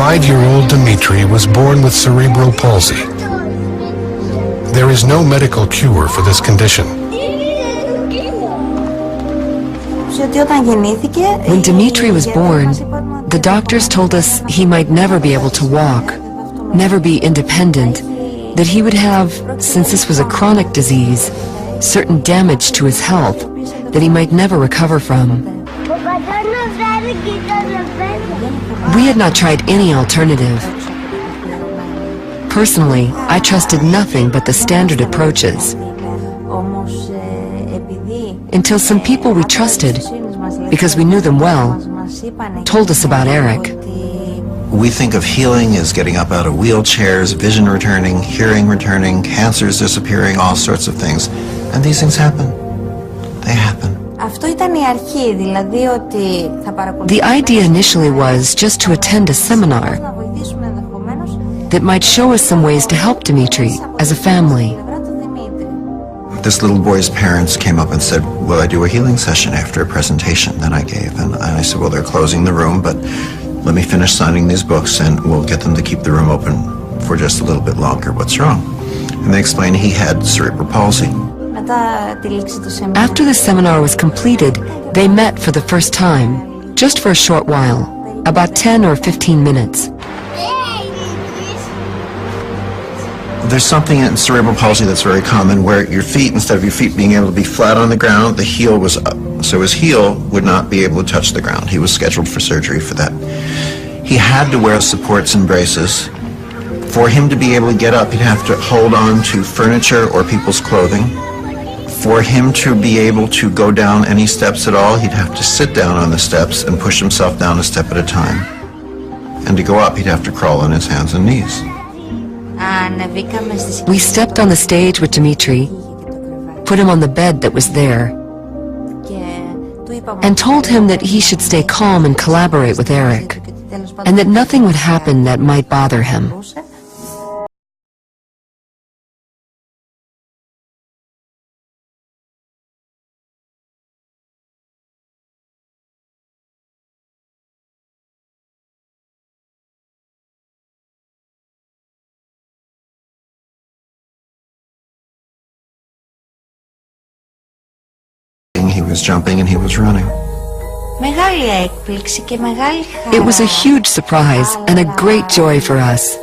5-year-old Dmitri was born with cerebral palsy. There is no medical cure for this condition. When Dmitri was born, the doctors told us he might never be able to walk, never be independent, that he would have, since this was a chronic disease, certain damage to his health that he might never recover from. We had not tried any alternative. Personally, I trusted nothing but the standard approaches. Until some people we trusted, because we knew them well, told us about Eric. We think of healing as getting up out of wheelchairs, vision returning, hearing returning, cancers disappearing, all sorts of things. And these things happen. They happen. The idea initially was just to attend a seminar that might show us some ways to help Dmitri as a family. This little boy's parents came up and said, will I do a healing session after a presentation that I gave? And I said, well, they're closing the room, but let me finish signing these books and we'll get them to keep the room open for just a little bit longer. What's wrong? And they explained he had cerebral palsy. After the seminar was completed, they met for the first time, just for a short while, about 10 or 15 minutes. There's something in cerebral palsy that's very common where your feet, instead of your feet being able to be flat on the ground, the heel was up. So his heel would not be able to touch the ground. He was scheduled for surgery for that. He had to wear supports and braces. For him to be able to get up, he'd have to hold on to furniture or people's clothing. For him to be able to go down any steps at all, he'd have to sit down on the steps and push himself down a step at a time. And to go up, he'd have to crawl on his hands and knees. We stepped on the stage with Dmitri, put him on the bed that was there, and told him that he should stay calm and collaborate with Eric, and that nothing would happen that might bother him. He was jumping and he was running. It was a huge surprise and a great joy for us.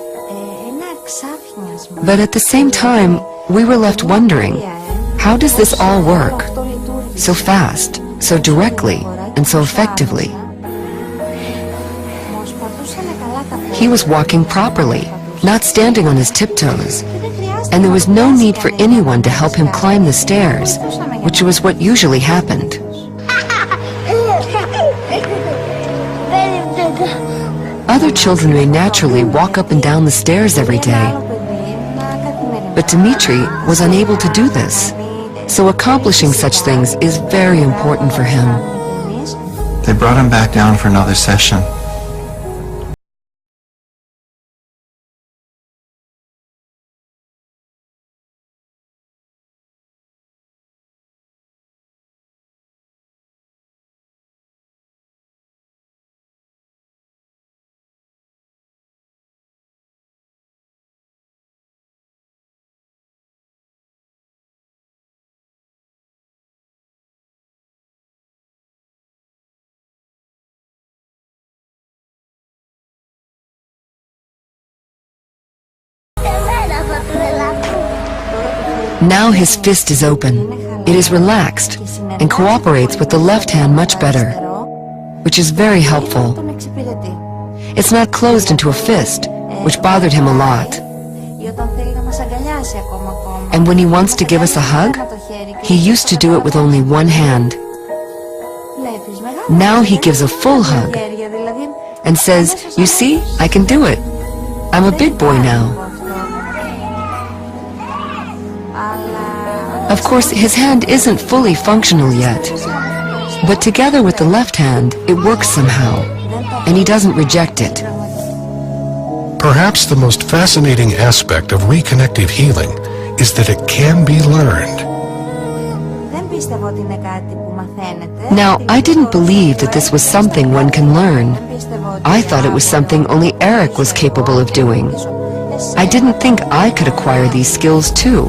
But at the same time, we were left wondering, how does this all work? So fast, so directly, and so effectively. He was walking properly, not standing on his tiptoes, and there was no need for anyone to help him climb the stairs, which was what usually happened. Other children may naturally walk up and down the stairs every day, but Dmitri was unable to do this, so accomplishing such things is very important for him. They brought him back down for another session. Now his fist is open. It is relaxed and cooperates with the left hand much better, which is very helpful. It's not closed into a fist, which bothered him a lot. And when he wants to give us a hug, he used to do it with only one hand. Now he gives a full hug and says, "You see, I can do it. I'm a big boy now." Of course, his hand isn't fully functional yet, but together with the left hand, it works somehow, and he doesn't reject it. Perhaps the most fascinating aspect of reconnective healing is that it can be learned. Now, I didn't believe that this was something one can learn. I thought it was something only Eric was capable of doing. I didn't think I could acquire these skills too,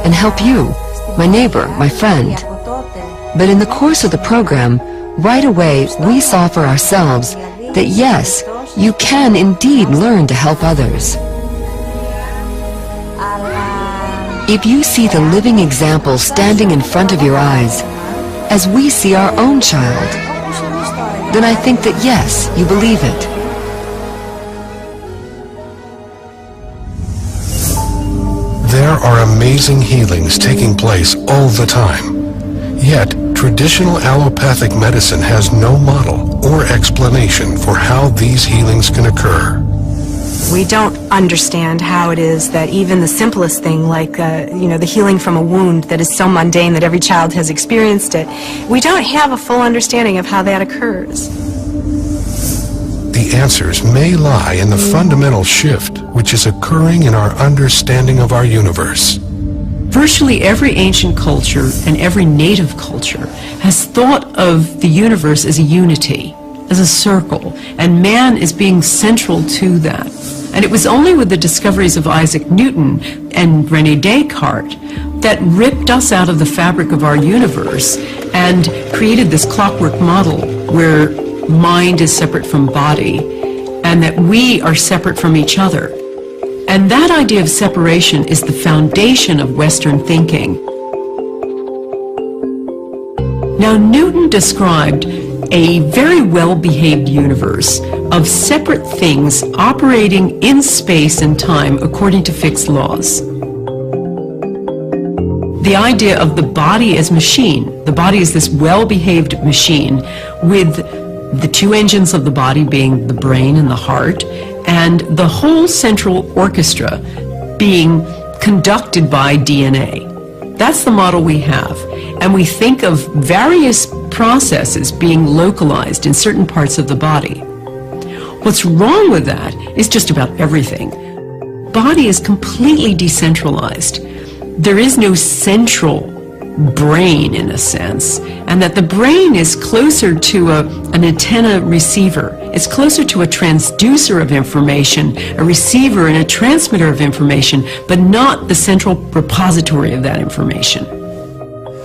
and help you, my neighbor, my friend. But in the course of the program, right away we saw for ourselves that yes, you can indeed learn to help others. If you see the living example standing in front of your eyes, as we see our own child, then I think that yes, you believe it. There are amazing healings taking place all the time. Yet, traditional allopathic medicine has no model or explanation for how these healings can occur. We don't understand how it is that even the simplest thing, like the healing from a wound that is so mundane that every child has experienced it, we don't have a full understanding of how that occurs. The answers may lie in the fundamental shift which is occurring in our understanding of our universe. Virtually every ancient culture and every native culture has thought of the universe as a unity, as a circle, and man is being central to that. And it was only with the discoveries of Isaac Newton and René Descartes that ripped us out of the fabric of our universe and created this clockwork model where mind is separate from body and that we are separate from each other. And that idea of separation is the foundation of Western thinking. Now, Newton described a very well-behaved universe of separate things operating in space and time according to fixed laws. The idea of the body as machine. The body is this well-behaved machine with the two engines of the body being the brain and the heart, and the whole central orchestra being conducted by DNA. That's the model we have. And we think of various processes being localized in certain parts of the body. What's wrong with that is just about everything. Body is completely decentralized. There is no central brain in a sense, and that the brain is closer to an antenna receiver. It's closer to a transducer of information, a receiver and a transmitter of information, but not the central repository of that information.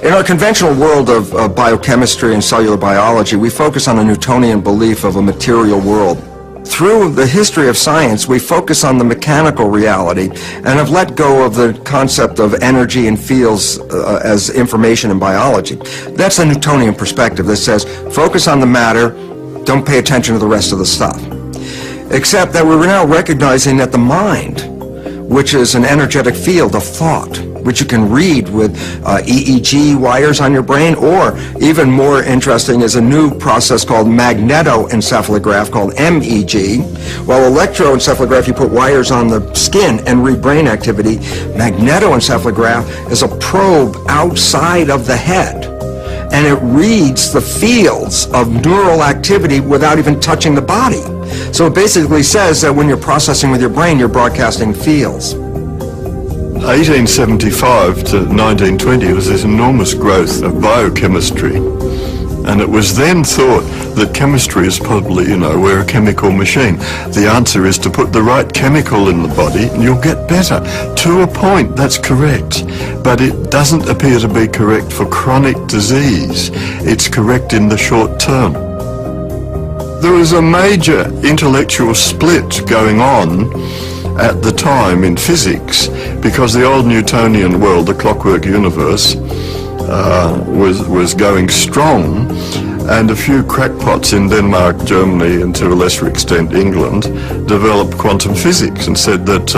In our conventional world of biochemistry and cellular biology, we focus on a Newtonian belief of a material world. Through the history of science, we focus on the mechanical reality and have let go of the concept of energy and fields as information in biology. That's the Newtonian perspective that says, focus on the matter, don't pay attention to the rest of the stuff. Except that we're now recognizing that the mind, which is an energetic field of thought, which you can read with EEG wires on your brain, or even more interesting is a new process called magnetoencephalograph called MEG. While electroencephalograph, you put wires on the skin and read brain activity, magnetoencephalograph is a probe outside of the head, and it reads the fields of neural activity without even touching the body. So it basically says that when you're processing with your brain, you're broadcasting fields. 1875 to 1920 was this enormous growth of biochemistry, and it was then thought that chemistry is probably, we're a chemical machine. The answer is to put the right chemical in the body and you'll get better. To a point, that's correct, but it doesn't appear to be correct for chronic disease. It's correct in the short term. There was a major intellectual split going on at the time in physics, because the old Newtonian world, the clockwork universe, was going strong, and a few crackpots in Denmark, Germany, and to a lesser extent England, developed quantum physics and said that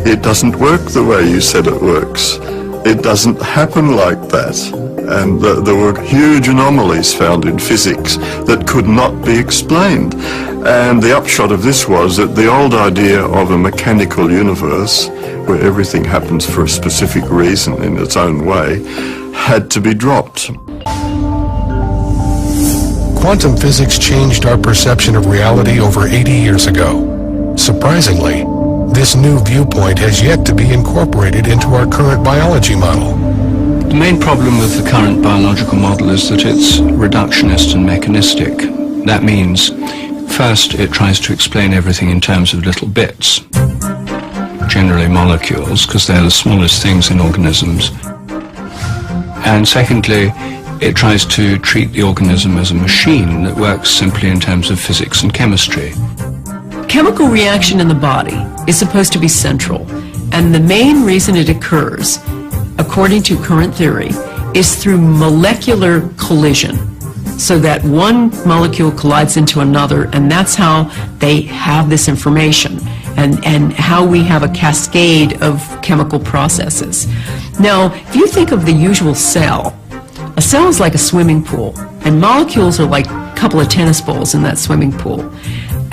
it doesn't work the way you said it works. It doesn't happen like that. And there were huge anomalies found in physics that could not be explained. And the upshot of this was that the old idea of a mechanical universe, where everything happens for a specific reason in its own way, had to be dropped. Quantum physics changed our perception of reality over 80 years ago. Surprisingly, this new viewpoint has yet to be incorporated into our current biology model. The main problem with the current biological model is that it's reductionist and mechanistic. That means, first, it tries to explain everything in terms of little bits, generally molecules, because they're the smallest things in organisms. And secondly, it tries to treat the organism as a machine that works simply in terms of physics and chemistry. Chemical reaction in the body is supposed to be central, and the main reason it occurs, according to current theory, is through molecular collision, so that one molecule collides into another, and that's how they have this information, and how we have a cascade of chemical processes. Now, if you think of the usual cell, a cell is like a swimming pool, and molecules are like a couple of tennis balls in that swimming pool.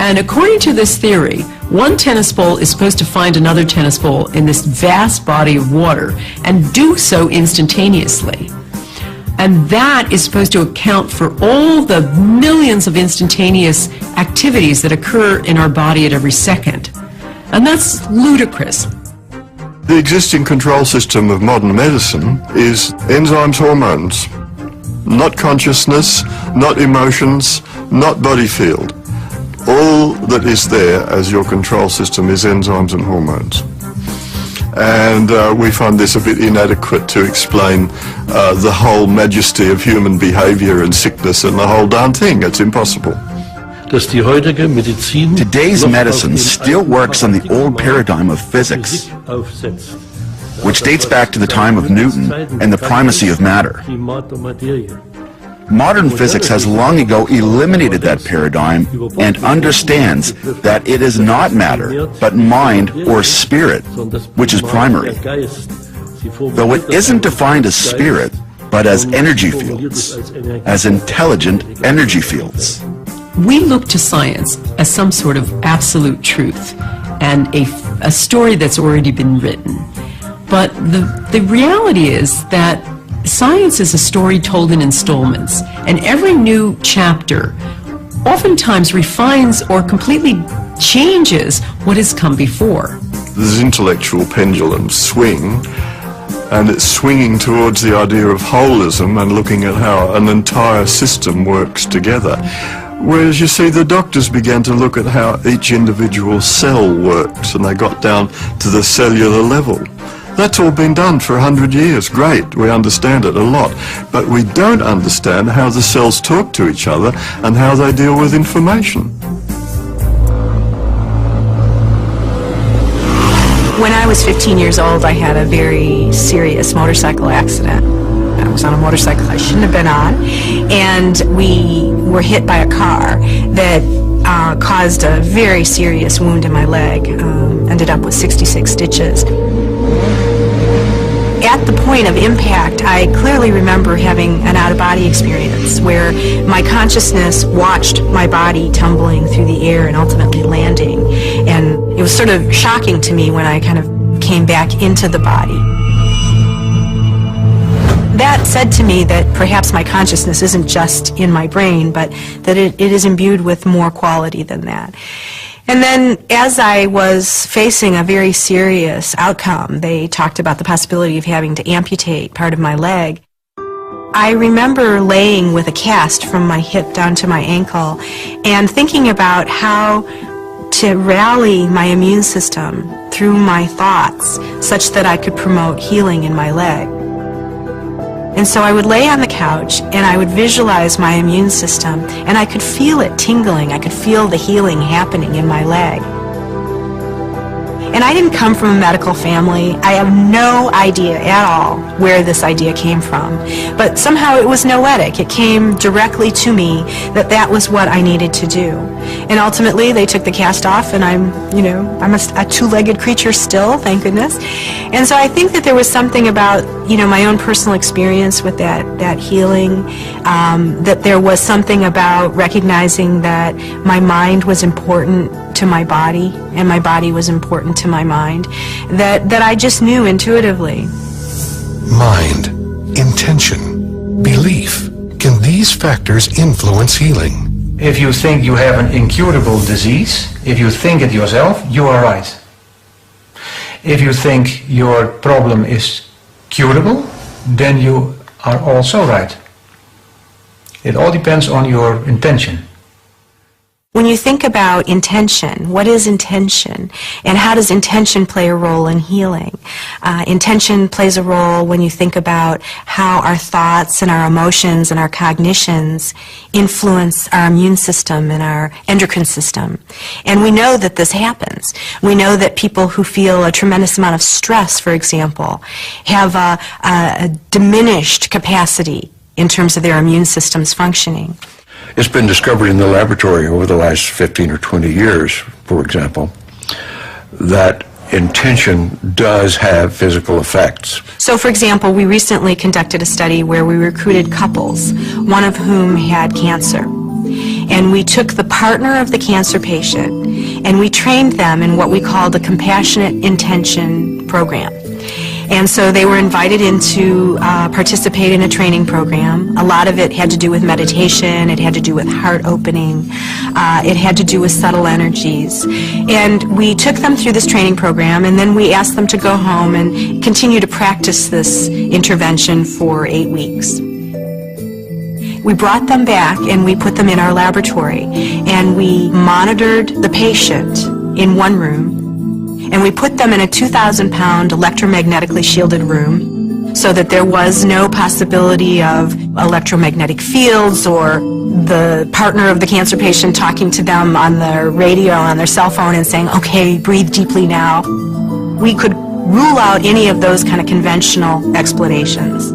And according to this theory, one tennis ball is supposed to find another tennis ball in this vast body of water and do so instantaneously. And that is supposed to account for all the millions of instantaneous activities that occur in our body at every second. And that's ludicrous. The existing control system of modern medicine is enzymes, hormones, not consciousness, not emotions, not body field. All that is there as your control system is enzymes and hormones. And we find this a bit inadequate to explain the whole majesty of human behavior and sickness and the whole darn thing. It's impossible. Today's medicine still works on the old paradigm of physics, which dates back to the time of Newton and the primacy of matter. Modern physics has long ago eliminated that paradigm and understands that it is not matter, but mind or spirit, which is primary. Though it isn't defined as spirit, but as energy fields, as intelligent energy fields. We look to science as some sort of absolute truth and a story that's already been written. But the reality is that science is a story told in installments, and every new chapter oftentimes refines or completely changes what has come before. This intellectual pendulum swing, and it's swinging towards the idea of holism and looking at how an entire system works together. Whereas, you see, the doctors began to look at how each individual cell works, and they got down to the cellular level. That's all been done for 100 years. Great, we understand it a lot. But we don't understand how the cells talk to each other and how they deal with information. When I was 15 years old, I had a very serious motorcycle accident. I was on a motorcycle I shouldn't have been on, and we were hit by a car that caused a very serious wound in my leg. Ended up with 66 stitches. At the point of impact, I clearly remember having an out-of-body experience where my consciousness watched my body tumbling through the air and ultimately landing. And it was sort of shocking to me when I kind of came back into the body. That said to me that perhaps my consciousness isn't just in my brain, but that it is imbued with more quality than that. And then as I was facing a very serious outcome, they talked about the possibility of having to amputate part of my leg. I remember laying with a cast from my hip down to my ankle and thinking about how to rally my immune system through my thoughts such that I could promote healing in my leg. And so I would lay on the couch and I would visualize my immune system, and I could feel it tingling. I could feel the healing happening in my leg. And I didn't come from a medical family. I have no idea at all where this idea came from. But somehow it was noetic. It came directly to me that that was what I needed to do. And ultimately they took the cast off, and I'm a two-legged creature still, thank goodness. And so I think that there was something about, my own personal experience with that healing, that there was something about recognizing that my mind was important to my body, and my body was important to my mind, that I just knew intuitively. Mind, intention, belief. Can these factors influence healing? If you think you have an incurable disease, if you think it yourself, you are right. If you think your problem is curable, then you are also right. It all depends on your intention. When you think about intention, what is intention? And how does intention play a role in healing? Intention plays a role when you think about how our thoughts and our emotions and our cognitions influence our immune system and our endocrine system. And we know that this happens. We know that people who feel a tremendous amount of stress, for example, have a diminished capacity in terms of their immune system's functioning. It's been discovered in the laboratory over the last 15 or 20 years, for example, that intention does have physical effects. So, for example, we recently conducted a study where we recruited couples, one of whom had cancer. And we took the partner of the cancer patient and we trained them in what we called a compassionate intention program. And so they were invited in to participate in a training program. A lot of it had to do with meditation, it had to do with heart opening, it had to do with subtle energies. And we took them through this training program, and then we asked them to go home and continue to practice this intervention for 8 weeks. We brought them back and we put them in our laboratory, and we monitored the patient in one room, and we put them in a 2,000-pound electromagnetically shielded room so that there was no possibility of electromagnetic fields or the partner of the cancer patient talking to them on their radio, on their cell phone, and saying, okay, breathe deeply now. We could rule out any of those kind of conventional explanations.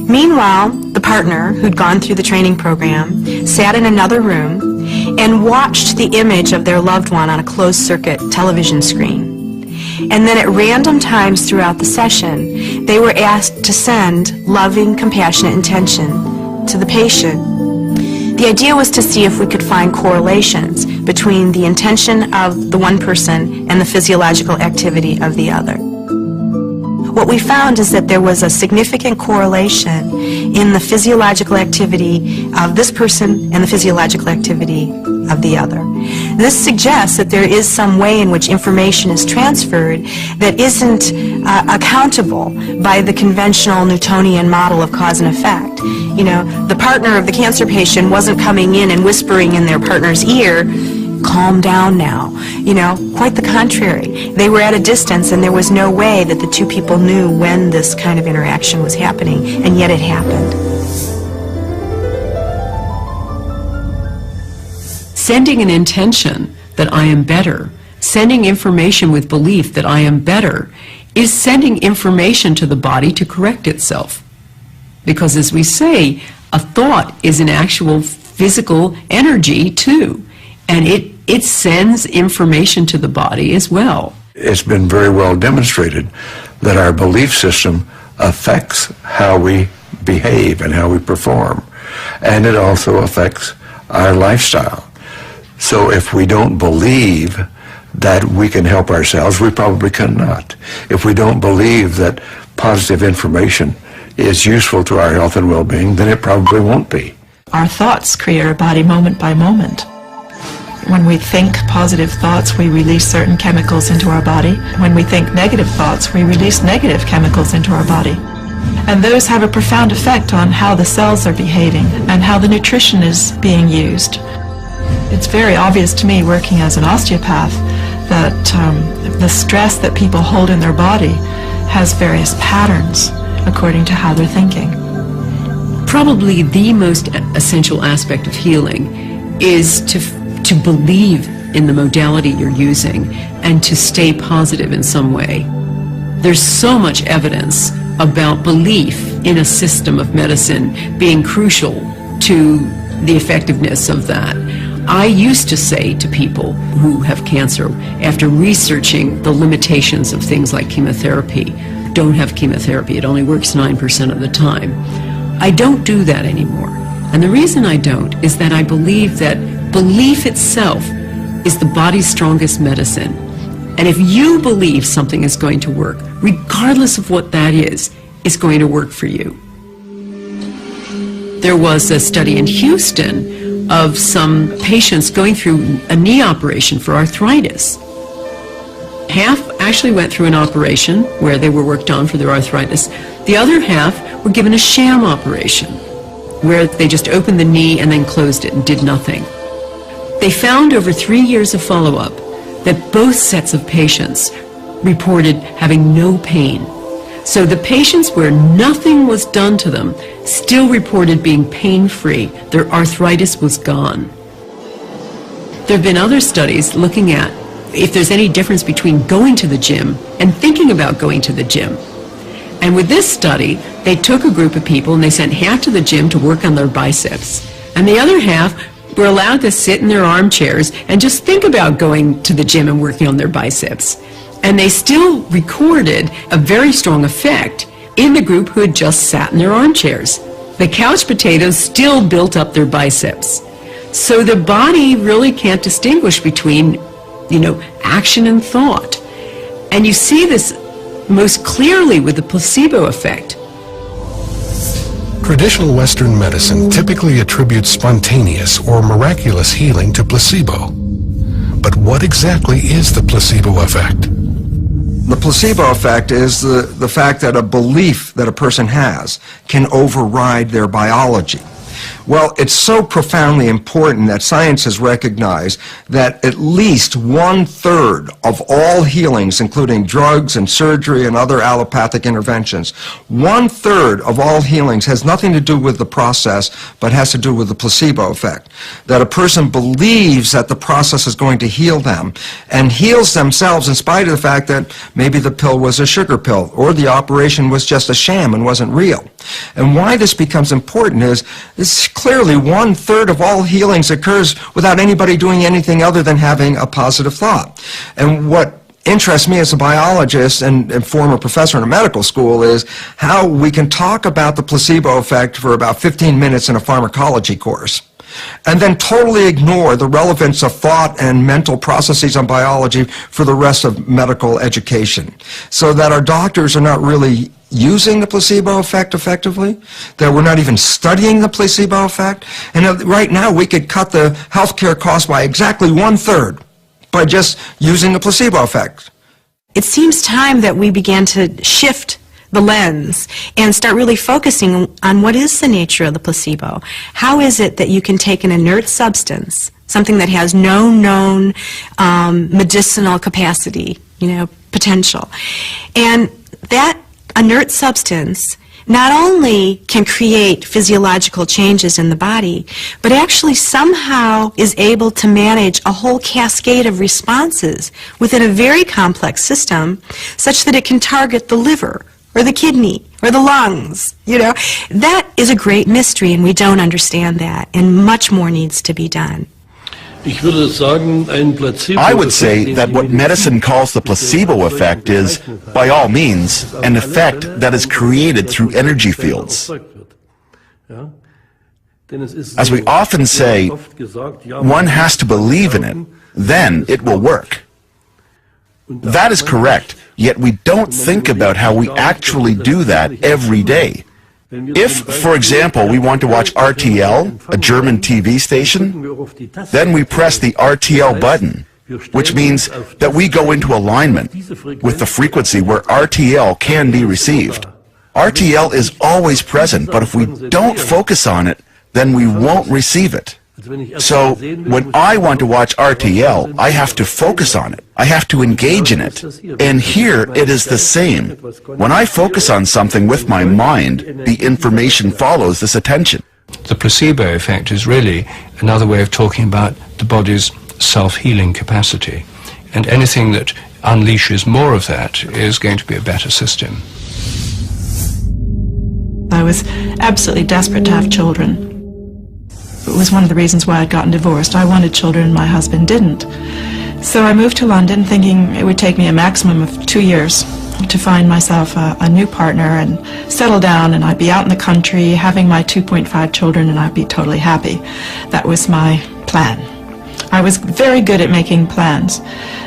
Meanwhile, the partner who'd gone through the training program sat in another room and watched the image of their loved one on a closed-circuit television screen. And then at random times throughout the session, they were asked to send loving, compassionate intention to the patient. The idea was to see if we could find correlations between the intention of the one person and the physiological activity of the other. What we found is that there was a significant correlation in the physiological activity of this person and the physiological activity of the other. This suggests that there is some way in which information is transferred that isn't accountable by the conventional Newtonian model of cause and effect. You know, the partner of the cancer patient wasn't coming in and whispering in their partner's ear, calm down now. You know, quite the contrary. They were at a distance, and there was no way that the two people knew when this kind of interaction was happening, and yet it happened. Sending an intention that I am better, sending information with belief that I am better, is sending information to the body to correct itself. Because as we say, a thought is an actual physical energy too, and it sends information to the body as well. It's been very well demonstrated that our belief system affects how we behave and how we perform, and it also affects our lifestyle. So if we don't believe that we can help ourselves, we probably cannot. If we don't believe that positive information is useful to our health and well-being, then it probably won't be. Our thoughts create our body moment by moment. When we think positive thoughts, we release certain chemicals into our body. When we think negative thoughts, we release negative chemicals into our body. And those have a profound effect on how the cells are behaving and how the nutrition is being used. It's very obvious to me, working as an osteopath, that the stress that people hold in their body has various patterns according to how they're thinking. Probably the most essential aspect of healing is to believe in the modality you're using and to stay positive in some way. There's so much evidence about belief in a system of medicine being crucial to the effectiveness of that. I used to say to people who have cancer, after researching the limitations of things like chemotherapy, don't have chemotherapy, it only works 9% of the time. I don't do that anymore. And the reason I don't is that I believe that belief itself is the body's strongest medicine. And if you believe something is going to work, regardless of what that is, it's going to work for you. There was a study in Houston of some patients going through a knee operation for arthritis. Half actually went through an operation where they were worked on for their arthritis. The other half were given a sham operation where they just opened the knee and then closed it and did nothing. They found over 3 years of follow-up that both sets of patients reported having no pain. So the patients where nothing was done to them still reported being pain-free. Their arthritis was gone. There have been other studies looking at if there's any difference between going to the gym and thinking about going to the gym. And with this study, they took a group of people and they sent half to the gym to work on their biceps. And the other half were allowed to sit in their armchairs and just think about going to the gym and working on their biceps. And they still recorded a very strong effect in the group who had just sat in their armchairs. The couch potatoes still built up their biceps. So the body really can't distinguish between, action and thought. And you see this most clearly with the placebo effect. Traditional Western medicine typically attributes spontaneous or miraculous healing to placebo. But what exactly is the placebo effect? The placebo effect is the fact that a belief that a person has can override their biology. Well, it's so profoundly important that science has recognized that at least 1/3 of all healings, including drugs and surgery and other allopathic interventions, 1/3 of all healings has nothing to do with the process, but has to do with the placebo effect. That a person believes that the process is going to heal them and heals themselves in spite of the fact that maybe the pill was a sugar pill or the operation was just a sham and wasn't real. And why this becomes important is clearly 1/3 of all healings occurs without anybody doing anything other than having a positive thought. And what interests me as a biologist and former professor in a medical school is how we can talk about the placebo effect for about 15 minutes in a pharmacology course and then totally ignore the relevance of thought and mental processes on biology for the rest of medical education, so that our doctors are not really using the placebo effect effectively, that we're not even studying the placebo effect. And right now we could cut the healthcare costs by exactly 1/3 by just using the placebo effect. It seems time that we began to shift the lens and start really focusing on what is the nature of the placebo. How is it that you can take an inert substance, something that has no known medicinal capacity, potential, and that inert substance not only can create physiological changes in the body, but actually somehow is able to manage a whole cascade of responses within a very complex system, such that it can target the liver or the kidney or the lungs. That is a great mystery, and we don't understand that, and much more needs to be done. I would say that what medicine calls the placebo effect is, by all means, an effect that is created through energy fields. As we often say, one has to believe in it, then it will work. That is correct, yet we don't think about how we actually do that every day. If, for example, we want to watch RTL, a German TV station, then we press the RTL button, which means that we go into alignment with the frequency where RTL can be received. RTL is always present, but if we don't focus on it, then we won't receive it. So, when I want to watch RTL, I have to focus on it. I have to engage in it. And here it is the same. When I focus on something with my mind, the information follows this attention. The placebo effect is really another way of talking about the body's self-healing capacity. And anything that unleashes more of that is going to be a better system. I was absolutely desperate to have children. It was one of the reasons why I'd gotten divorced. I wanted children and my husband didn't. So I moved to London thinking it would take me a maximum of 2 years to find myself a new partner and settle down, and I'd be out in the country having my 2.5 children and I'd be totally happy. That was my plan. I was very good at making plans.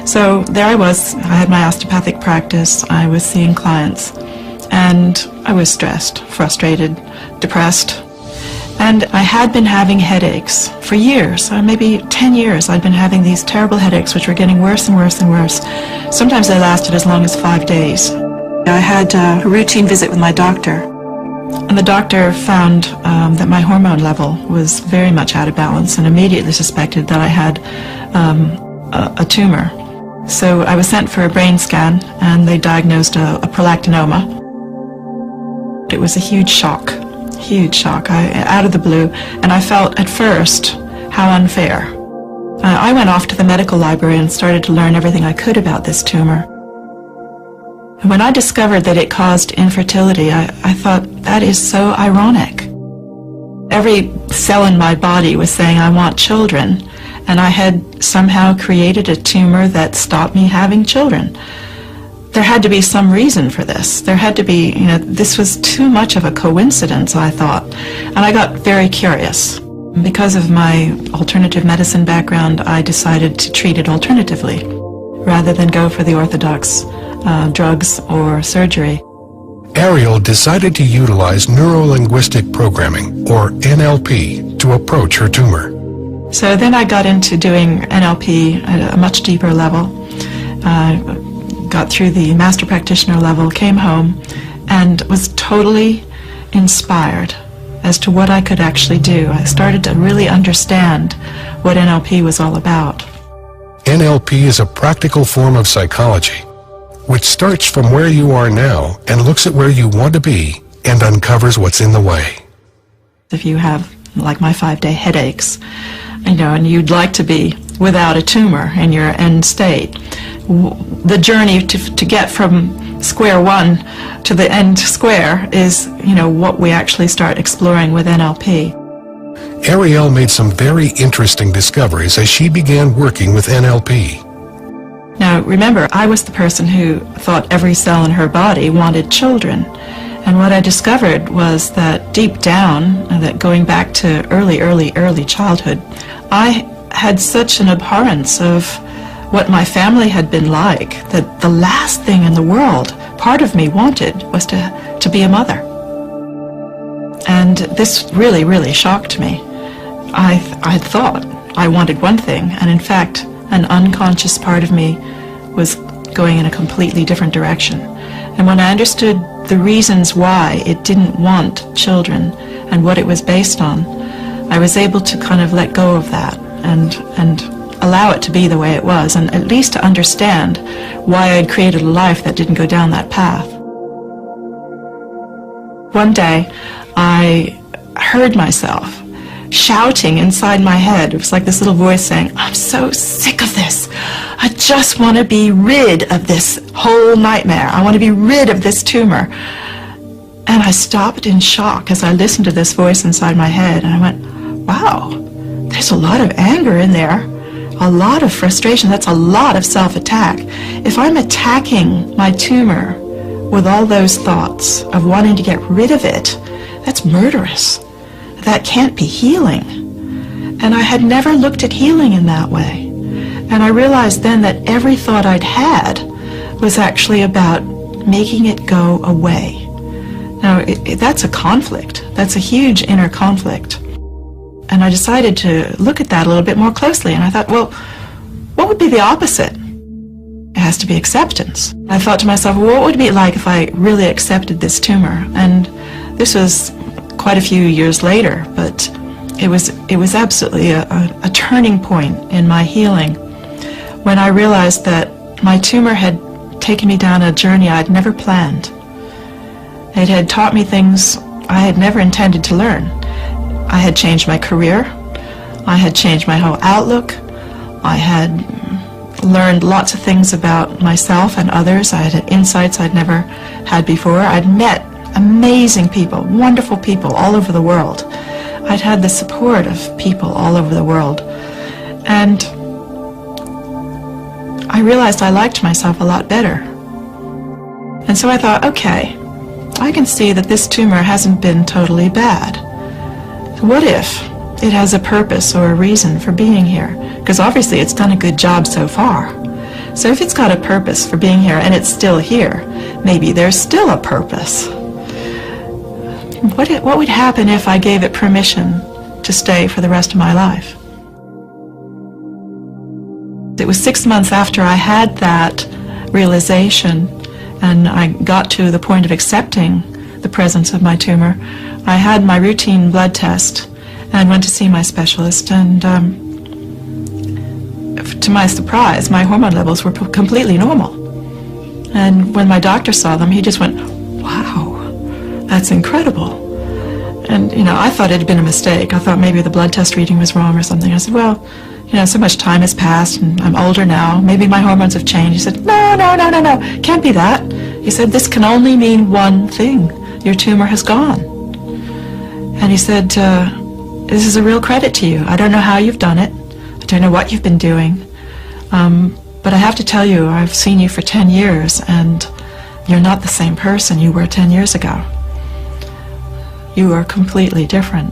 So there I was. I had my osteopathic practice. I was seeing clients and I was stressed, frustrated, depressed. And I had been having headaches for years, maybe 10 years. I'd been having these terrible headaches, which were getting worse and worse and worse. Sometimes they lasted as long as 5 days. I had a routine visit with my doctor, and the doctor found that my hormone level was very much out of balance and immediately suspected that I had a tumor. So I was sent for a brain scan, and they diagnosed a prolactinoma. It was a huge shock, out of the blue, and I felt at first how unfair. I went off to the medical library and started to learn everything I could about this tumor. And when I discovered that it caused infertility, I thought, that is so ironic. Every cell in my body was saying, I want children, and I had somehow created a tumor that stopped me having children. There had to be some reason for this. There had to be, this was too much of a coincidence, I thought. And I got very curious. Because of my alternative medicine background, I decided to treat it alternatively, rather than go for the orthodox drugs or surgery. Ariel decided to utilize neuro-linguistic programming, or NLP, to approach her tumor. So then I got into doing NLP at a much deeper level. Got through the master practitioner level, came home, and was totally inspired as to what I could actually do. I started to really understand what NLP was all about. NLP is a practical form of psychology, which starts from where you are now and looks at where you want to be and uncovers what's in the way. If you have, like my 5-day headaches, and you'd like to be without a tumor in your end state, the journey to get from square one to the end square is, what we actually start exploring with NLP. Ariel made some very interesting discoveries as she began working with NLP. Now, remember, I was the person who thought every cell in her body wanted children. And what I discovered was that deep down, that going back to early childhood, I had such an abhorrence of what my family had been like, that the last thing in the world part of me wanted was to be a mother. And this really shocked me. I thought I wanted one thing, and in fact, an unconscious part of me was going in a completely different direction. And when I understood the reasons why it didn't want children and what it was based on, I was able to kind of let go of that and allow it to be the way it was, and at least to understand why I'd created a life that didn't go down that path. One day, I heard myself shouting inside my head. It was like this little voice saying, I'm so sick of this. I just want to be rid of this whole nightmare. I want to be rid of this tumor. And I stopped in shock as I listened to this voice inside my head, and I went, wow, there's a lot of anger in there, a lot of frustration. That's a lot of self-attack. If I'm attacking my tumor with all those thoughts of wanting to get rid of it, that's murderous. That can't be healing. And I had never looked at healing in that way. And I realized then that every thought I'd had was actually about making it go away. Now, that's a conflict. That's a huge inner conflict. And I decided to look at that a little bit more closely. And I thought, well, what would be the opposite? It has to be acceptance. I thought to myself, well, what would it be like if I really accepted this tumor? And this was quite a few years later, but it was absolutely a turning point in my healing when I realized that my tumor had taken me down a journey I'd never planned. It had taught me things I had never intended to learn. I had changed my career. I had changed my whole outlook. I had learned lots of things about myself and others. I had insights I'd never had before. I'd met amazing people, wonderful people all over the world. I'd had the support of people all over the world. And I realized I liked myself a lot better. And so I thought, okay, I can see that this tumor hasn't been totally bad. What if it has a purpose or a reason for being here? Because obviously it's done a good job so far. So if it's got a purpose for being here and it's still here, maybe there's still a purpose. what would happen if I gave it permission to stay for the rest of my life? It was 6 months after I had that realization and I got to the point of accepting the presence of my tumor. I had my routine blood test and went to see my specialist, and to my surprise, my hormone levels were completely normal. And when my doctor saw them, he just went, "Wow, that's incredible." And, I thought it had been a mistake. I thought maybe the blood test reading was wrong or something. I said, "Well, so much time has passed and I'm older now. Maybe my hormones have changed." He said, No, can't be that. He said, "This can only mean one thing. Your tumor has gone." And he said, "This is a real credit to you. I don't know how you've done it. I don't know what you've been doing. But I have to tell you, I've seen you for 10 years and you're not the same person you were 10 years ago. You are completely different."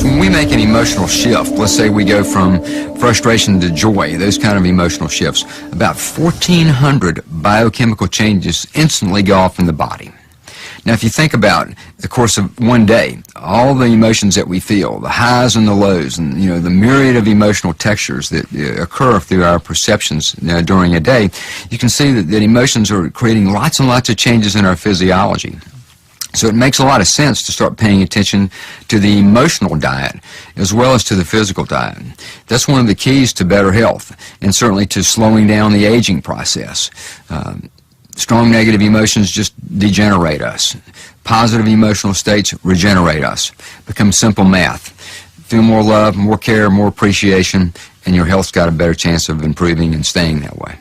When we make an emotional shift, let's say we go from frustration to joy, those kind of emotional shifts, about 1,400 biochemical changes instantly go off in the body. Now, if you think about the course of one day, all the emotions that we feel, the highs and the lows, and the myriad of emotional textures that occur through our perceptions during a day, you can see that emotions are creating lots and lots of changes in our physiology. So it makes a lot of sense to start paying attention to the emotional diet as well as to the physical diet. That's one of the keys to better health and certainly to slowing down the aging process. Strong negative emotions just degenerate us. Positive emotional states regenerate us. Become simple math. Feel more love, more care, more appreciation, and your health's got a better chance of improving and staying that way.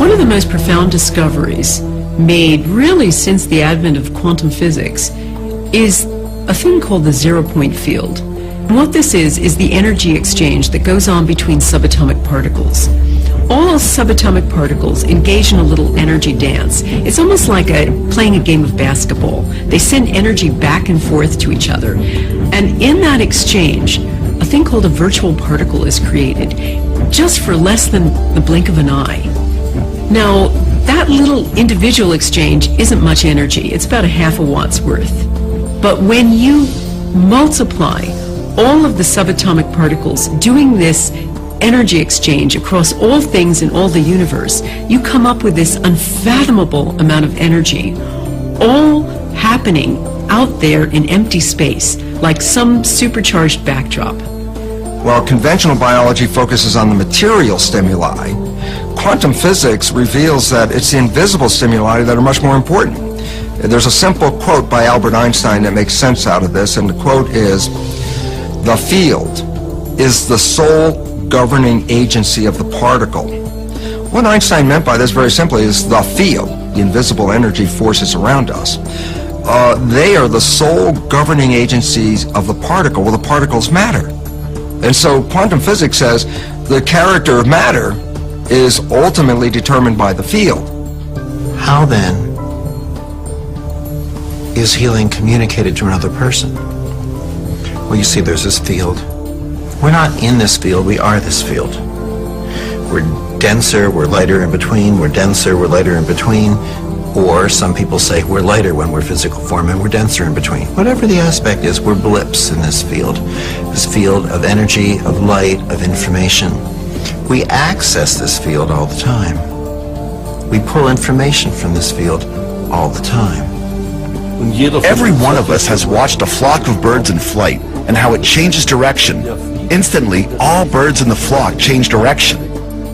One of the most profound discoveries made really since the advent of quantum physics is a thing called the zero-point field. And what this is the energy exchange that goes on between subatomic particles. All subatomic particles engage in a little energy dance. It's almost like playing a game of basketball. They send energy back and forth to each other. And in that exchange, a thing called a virtual particle is created, just for less than the blink of an eye. Now, that little individual exchange isn't much energy. It's about a half a watt's worth. But when you multiply all of the subatomic particles doing this energy exchange across all things in all the universe, you come up with this unfathomable amount of energy, all happening out there in empty space, like some supercharged backdrop. While conventional biology focuses on the material stimuli, quantum physics reveals that it's the invisible stimuli that are much more important. There's a simple quote by Albert Einstein that makes sense out of this, and the quote is, "The field is the sole governing agency of the particle." What Einstein meant by this very simply is the field, the invisible energy forces around us. They are the sole governing agencies of the particle. Well, the particles matter. And so quantum physics says the character of matter is ultimately determined by the field. How then is healing communicated to another person? Well, you see, there's this field. We're not in this field, we are this field. We're denser, we're lighter in between, we're denser, we're lighter in between, or some people say we're lighter when we're physical form and we're denser in between. Whatever the aspect is, we're blips in this field of energy, of light, of information. We access this field all the time. We pull information from this field all the time. Every one of us has watched a flock of birds in flight and how it changes direction. Instantly, all birds in the flock change direction.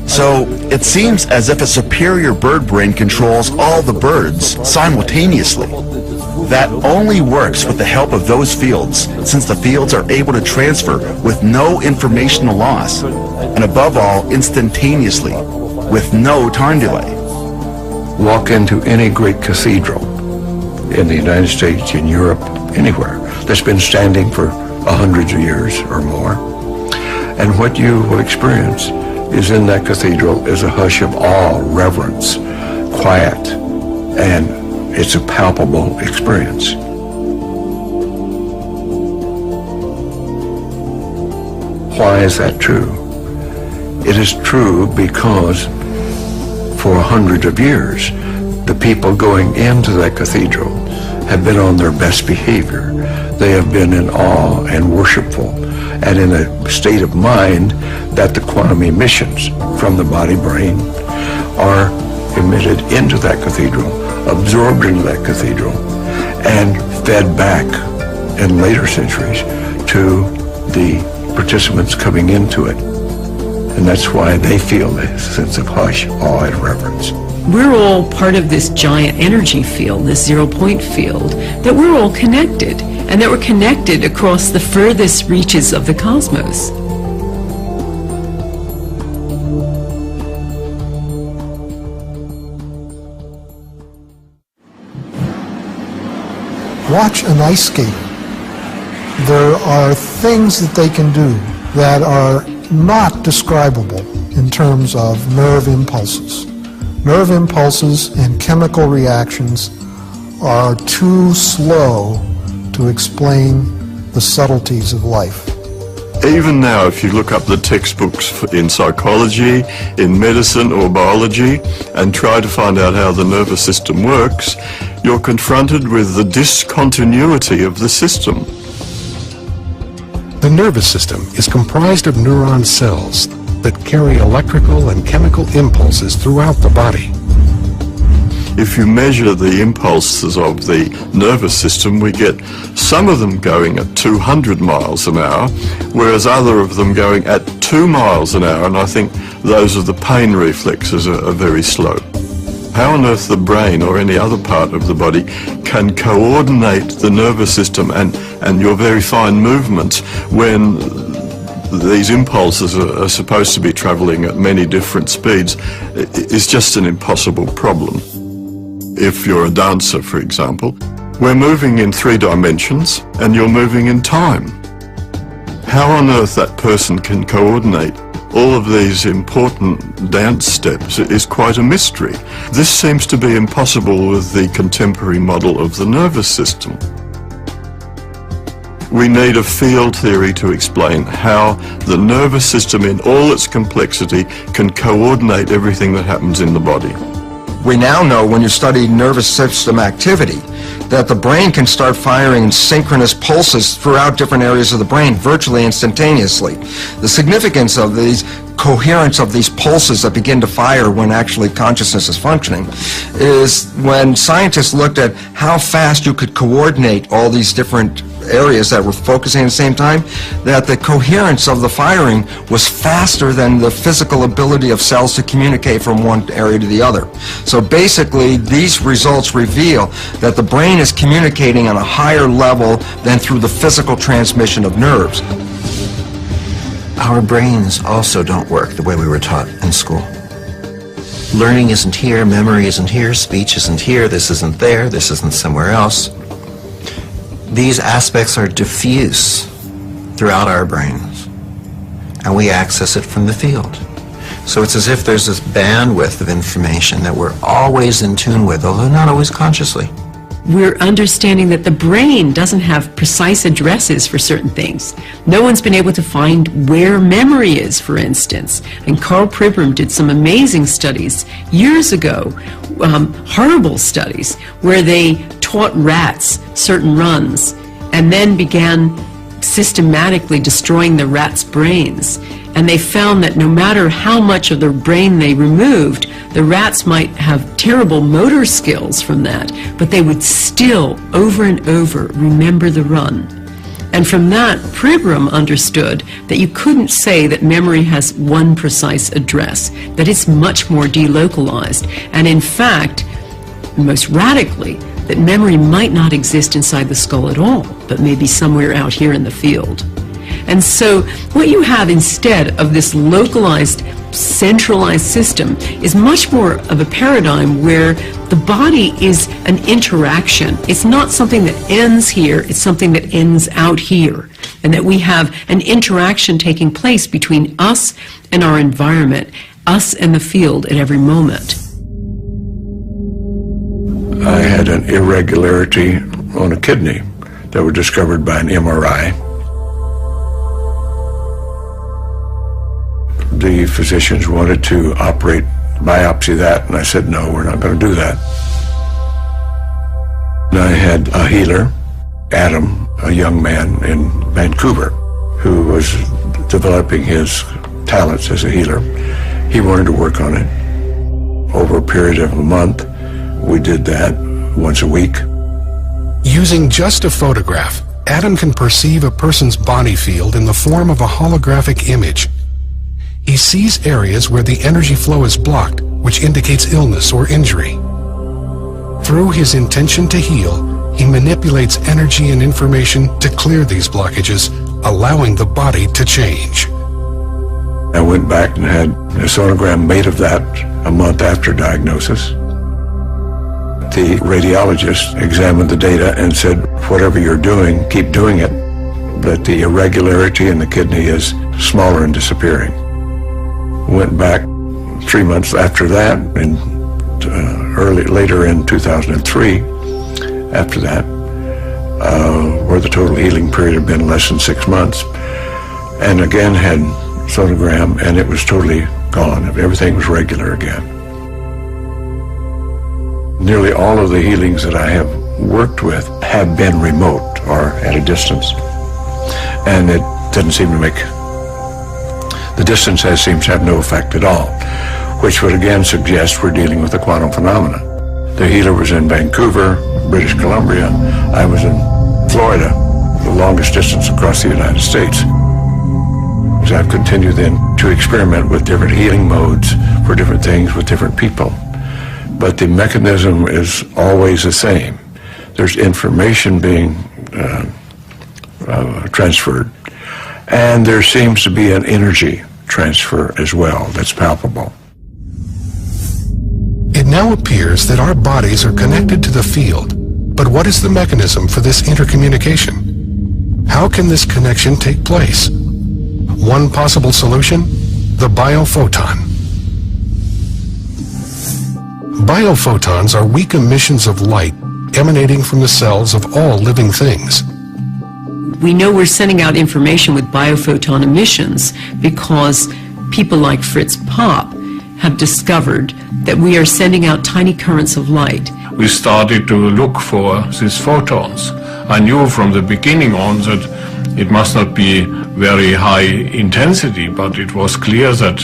So, it seems as if a superior bird brain controls all the birds simultaneously. That only works with the help of those fields, since the fields are able to transfer with no informational loss, and above all, instantaneously, with no time delay. Walk into any great cathedral in the United States, in Europe, anywhere, that's been standing for hundreds of years or more. And what you will experience is in that cathedral is a hush of awe, reverence, quiet, and it's a palpable experience. Why is that true? It is true because for hundreds of years, the people going into that cathedral have been on their best behavior. They have been in awe and worshipful and in a state of mind that the quantum emissions from the body-brain are emitted into that cathedral, absorbed into that cathedral, and fed back in later centuries to the participants coming into it. And that's why they feel this sense of hush, awe, and reverence. We're all part of this giant energy field, this zero-point field, that we're all connected, and that we're connected across the furthest reaches of the cosmos. Watch an ice skater. There are things that they can do that are not describable in terms of nerve impulses. Nerve impulses and chemical reactions are too slow to explain the subtleties of life. Even now, if you look up the textbooks in psychology, in medicine or biology, and try to find out how the nervous system works, you're confronted with the discontinuity of the system. The nervous system is comprised of neuron cells that carry electrical and chemical impulses throughout the body. If you measure the impulses of the nervous system, we get some of them going at 200 miles an hour, whereas other of them going at 2 miles an hour, and I think those of the pain reflexes are very slow. How on earth the brain or any other part of the body can coordinate the nervous system and your very fine movements when these impulses are supposed to be traveling at many different speeds is just an impossible problem. If you're a dancer, for example, we're moving in 3 dimensions and you're moving in time. How on earth that person can coordinate all of these important dance steps is quite a mystery. This seems to be impossible with the contemporary model of the nervous system. We need a field theory to explain how the nervous system in all its complexity can coordinate everything that happens in the body. We now know when you study nervous system activity that the brain can start firing synchronous pulses throughout different areas of the brain virtually instantaneously. The significance of these coherence of these pulses that begin to fire when actually consciousness is functioning is when scientists looked at how fast you could coordinate all these different areas that were focusing at the same time, that the coherence of the firing was faster than the physical ability of cells to communicate from one area to the other. So basically, these results reveal that the brain is communicating on a higher level than through the physical transmission of nerves. Our brains also don't work the way we were taught in school. Learning isn't here, memory isn't here, speech isn't here, this isn't there, this isn't somewhere else. These aspects are diffuse throughout our brains, and we access it from the field. So it's as if there's this bandwidth of information that we're always in tune with, although not always consciously. We're understanding that the brain doesn't have precise addresses for certain things. No one's been able to find where memory is, for instance. And Carl Pribram did some amazing studies years ago, horrible studies, where they taught rats certain runs and then began systematically destroying the rats' brains. And they found that no matter how much of the brain they removed, the rats might have terrible motor skills from that, but they would still, over and over, remember the run. And from that, Pribram understood that you couldn't say that memory has one precise address, that it's much more delocalized. And in fact, most radically, that memory might not exist inside the skull at all, but maybe somewhere out here in the field. And so what you have instead of this localized, centralized system is much more of a paradigm where the body is an interaction. It's not something that ends here, it's something that ends out here. And that we have an interaction taking place between us and our environment, us and the field at every moment. I had an irregularity on a kidney that was discovered by an MRI. the physicians wanted to biopsy that, and I said, no, we're not going to do that. And I had a healer, Adam, a young man in Vancouver, who was developing his talents as a healer. He wanted to work on it. Over a period of a month, we did that once a week. Using just a photograph, Adam can perceive a person's body field in the form of a holographic image. He sees areas where the energy flow is blocked, which indicates illness or injury. Through his intention to heal, he manipulates energy and information to clear these blockages, allowing the body to change. I went back and had a sonogram made of that a month after diagnosis. The radiologist examined the data and said, whatever you're doing, keep doing it, but the irregularity in the kidney is smaller and disappearing. Went back 3 months after that, and later in 2003, after that, where the total healing period had been less than 6 months, and again had sonogram, and it was totally gone. Everything was regular again. Nearly all of the healings that I have worked with have been remote or at a distance, and it doesn't seem to make, the distance seems to have no effect at all, which would again suggest we're dealing with a quantum phenomena. The healer was in Vancouver, British Columbia. I was in Florida, the longest distance across the United States. As I've continued then to experiment with different healing modes for different things with different people. But the mechanism is always the same. There's information being transferred, and there seems to be an energy transfer as well that's palpable. It now appears that our bodies are connected to the field, but what is the mechanism for this intercommunication? How can this connection take place? One possible solution, the biophoton. Biophotons are weak emissions of light emanating from the cells of all living things. We know we're sending out information with biophoton emissions because people like Fritz Popp have discovered that we are sending out tiny currents of light. We started to look for these photons. I knew from the beginning on that it must not be very high intensity, but it was clear that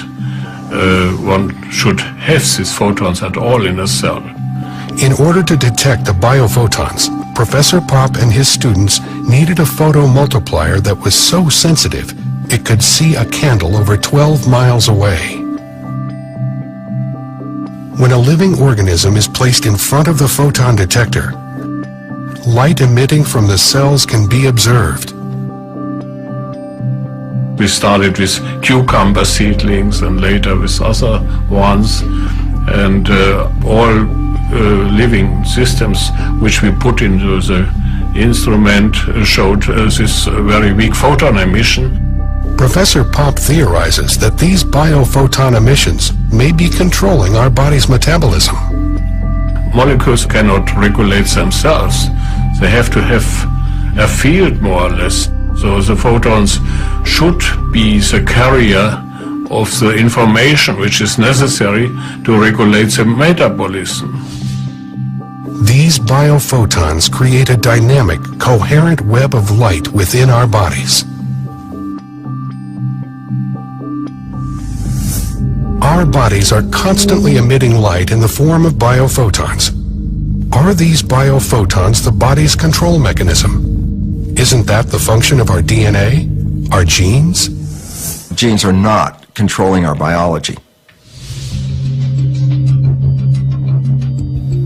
one should have these photons at all in a cell. In order to detect the biophotons, Professor Popp and his students needed a photomultiplier that was so sensitive it could see a candle over 12 miles away. When a living organism is placed in front of the photon detector, light emitting from the cells can be observed. We started with cucumber seedlings and later with other ones, and all living systems which we put into the instrument showed this very weak photon emission. Professor Popp theorizes that these biophoton emissions may be controlling our body's metabolism. Molecules cannot regulate themselves. They have to have a field, more or less. So the photons should be the carrier of the information which is necessary to regulate the metabolism. These biophotons create a dynamic, coherent web of light within our bodies. Our bodies are constantly emitting light in the form of biophotons. Are these biophotons the body's control mechanism? Isn't that the function of our DNA, our genes? Genes are not controlling our biology.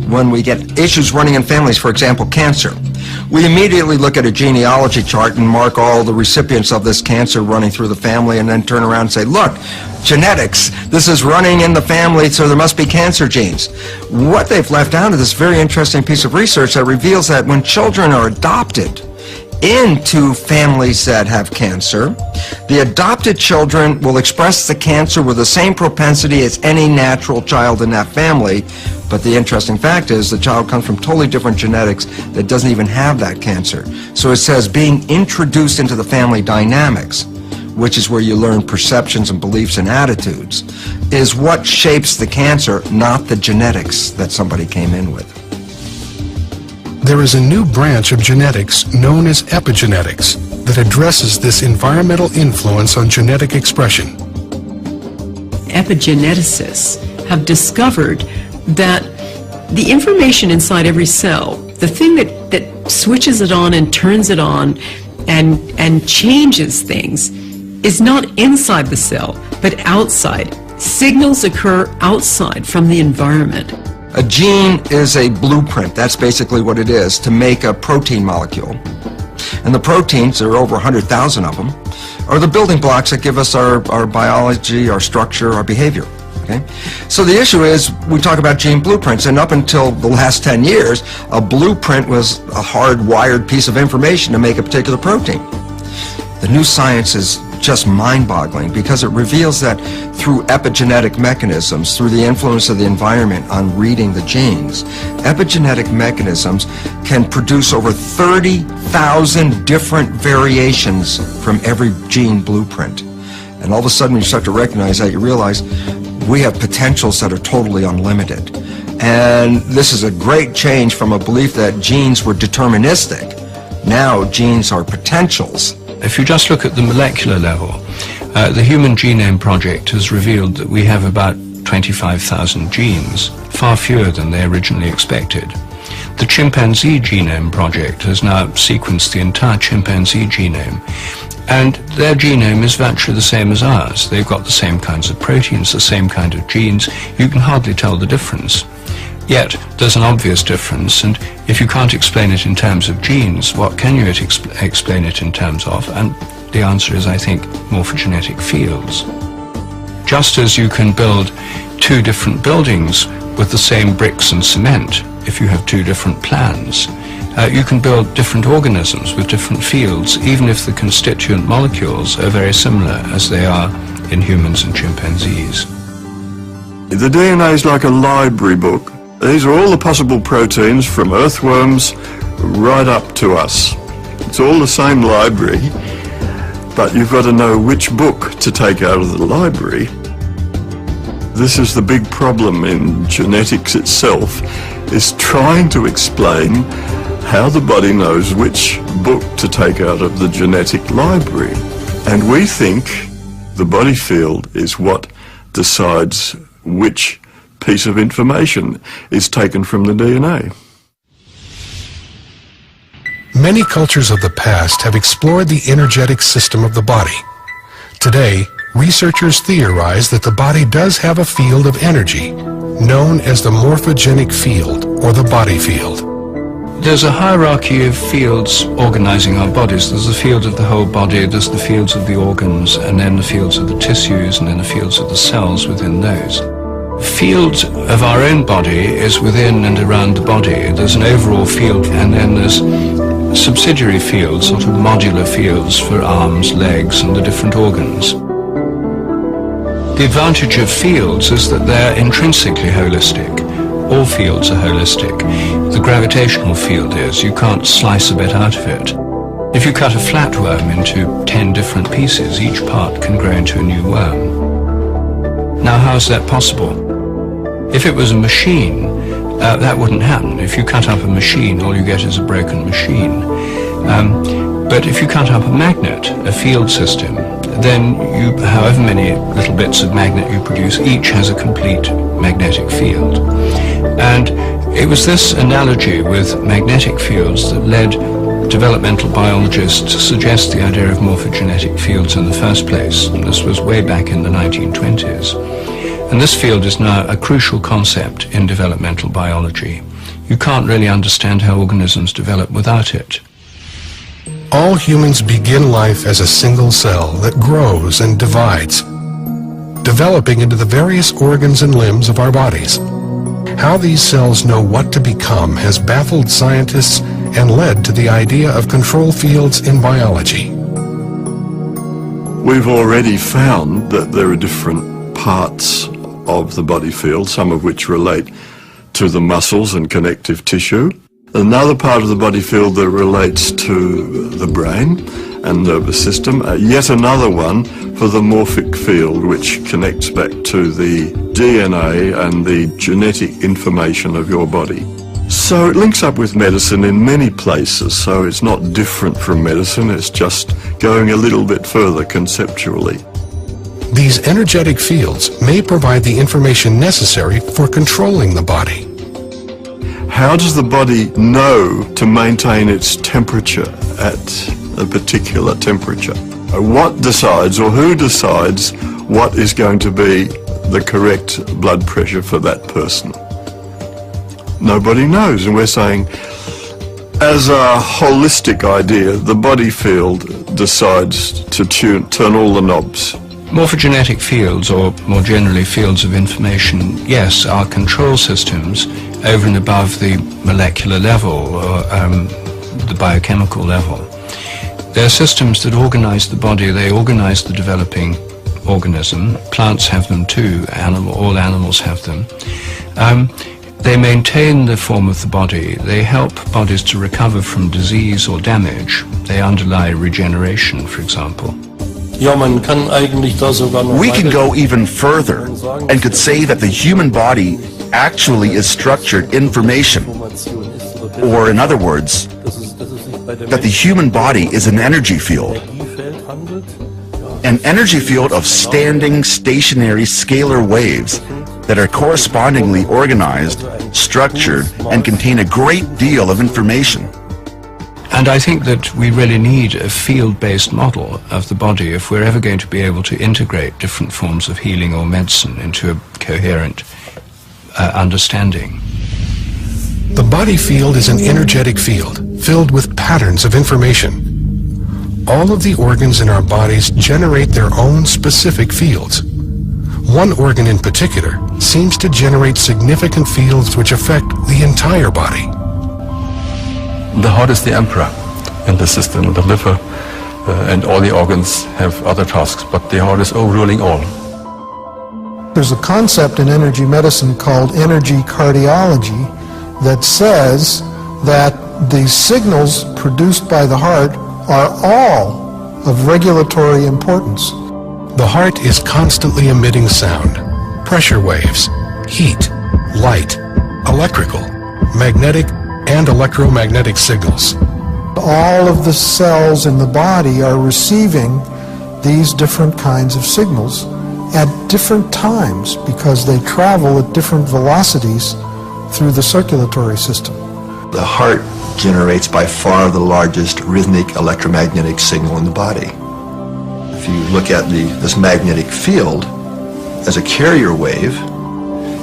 When we get issues running in families, for example, cancer, we immediately look at a genealogy chart and mark all the recipients of this cancer running through the family and then turn around and say, look, genetics, this is running in the family, so there must be cancer genes. What they've left out of this very interesting piece of research that reveals that when children are adopted into families that have cancer, the adopted children will express the cancer with the same propensity as any natural child in that family. But the interesting fact is the child comes from totally different genetics that doesn't even have that cancer. So it says being introduced into the family dynamics which is where you learn perceptions and beliefs and attitudes, is what shapes the cancer, not the genetics that somebody came in with. There is a new branch of genetics known as epigenetics that addresses this environmental influence on genetic expression. Epigeneticists have discovered that the information inside every cell, the thing that switches it on and turns it on and changes things, is not inside the cell, but outside. Signals occur outside from the environment. A gene is a blueprint, that's basically what it is, to make a protein molecule. And the proteins, there are over 100,000 of them, are the building blocks that give us our biology, our structure, our behavior. Okay? So the issue is, we talk about gene blueprints, and up until the last 10 years, a blueprint was a hard-wired piece of information to make a particular protein. The new science is just mind-boggling because it reveals that through epigenetic mechanisms, through the influence of the environment on reading the genes, epigenetic mechanisms can produce over 30,000 different variations from every gene blueprint. And all of a sudden, when you start to recognize that, you realize we have potentials that are totally unlimited. And this is a great change from a belief that genes were deterministic. Now genes are potentials. If you just look at the molecular level, the Human Genome Project has revealed that we have about 25,000 genes, far fewer than they originally expected. The Chimpanzee Genome Project has now sequenced the entire chimpanzee genome, and their genome is virtually the same as ours. They've got the same kinds of proteins, the same kind of genes. You can hardly tell the difference. Yet, there's an obvious difference, and if you can't explain it in terms of genes, what can you explain it in terms of? And the answer is, I think, morphogenetic fields. Just as you can build two different buildings with the same bricks and cement, if you have two different plans, you can build different organisms with different fields, even if the constituent molecules are very similar as they are in humans and chimpanzees. The DNA is like a library book. These are all the possible proteins from earthworms right up to us. It's all the same library, but you've got to know which book to take out of the library. This is the big problem in genetics itself, is trying to explain how the body knows which book to take out of the genetic library. And we think the body field is what decides which piece of information is taken from the DNA. Many cultures of the past have explored the energetic system of the body. Today, researchers theorize that the body does have a field of energy, known as the morphogenic field, or the body field. There's a hierarchy of fields organizing our bodies. There's the field of the whole body, there's the fields of the organs, and then the fields of the tissues, and then the fields of the cells within those. Field of our own body is within and around the body. There's an overall field, and then there's subsidiary fields, sort of modular fields for arms, legs, and the different organs. The advantage of fields is that they're intrinsically holistic. All fields are holistic. The gravitational field is. You can't slice a bit out of it. If you cut a flatworm into 10 different pieces, each part can grow into a new worm. Now, how is that possible? If it was a machine, that wouldn't happen. If you cut up a machine, all you get is a broken machine. But if you cut up a magnet, a field system, then however many little bits of magnet you produce, each has a complete magnetic field. And it was this analogy with magnetic fields that led developmental biologists to suggest the idea of morphogenetic fields in the first place. And this was way back in the 1920s. And this field is now a crucial concept in developmental biology. You can't really understand how organisms develop without it. All humans begin life as a single cell that grows and divides, developing into the various organs and limbs of our bodies. How these cells know what to become has baffled scientists and led to the idea of control fields in biology. We've already found that there are different parts of the body field, some of which relate to the muscles and connective tissue. Another part of the body field that relates to the brain, and nervous system, yet another one for the morphic field, which connects back to the DNA and the genetic information of your body. So it links up with medicine in many places, so it's not different from medicine, it's just going a little bit further conceptually. These energetic fields may provide the information necessary for controlling the body. How does the body know to maintain its temperature at a particular temperature? What decides, or who decides, what is going to be the correct blood pressure for that person? Nobody knows, and we're saying, as a holistic idea, the body field decides to turn all the knobs. Morphogenetic fields, or more generally fields of information, yes, are control systems over and above the molecular level or the biochemical level. They're systems that organize the body, they organize the developing organism. Plants have them too, all animals have them. They maintain the form of the body, they help bodies to recover from disease or damage, they underlie regeneration, for example. We can go even further and could say that the human body actually is structured information. Or in other words, that the human body is an energy field. An energy field of standing, stationary, scalar waves that are correspondingly organized, structured, and contain a great deal of information. And I think that we really need a field-based model of the body if we're ever going to be able to integrate different forms of healing or medicine into a coherent understanding. The body field is an energetic field filled with patterns of information. All of the organs in our bodies generate their own specific fields. One organ in particular seems to generate significant fields which affect the entire body. The heart is the emperor in the system, the liver and all the organs have other tasks, but the heart is overruling all. There's a concept in energy medicine called energy cardiology that says that the signals produced by the heart are all of regulatory importance. The heart is constantly emitting sound, pressure waves, heat, light, electrical, magnetic, and electromagnetic signals. All of the cells in the body are receiving these different kinds of signals at different times because they travel at different velocities through the circulatory system. The heart generates by far the largest rhythmic electromagnetic signal in the body. If you look at this magnetic field as a carrier wave,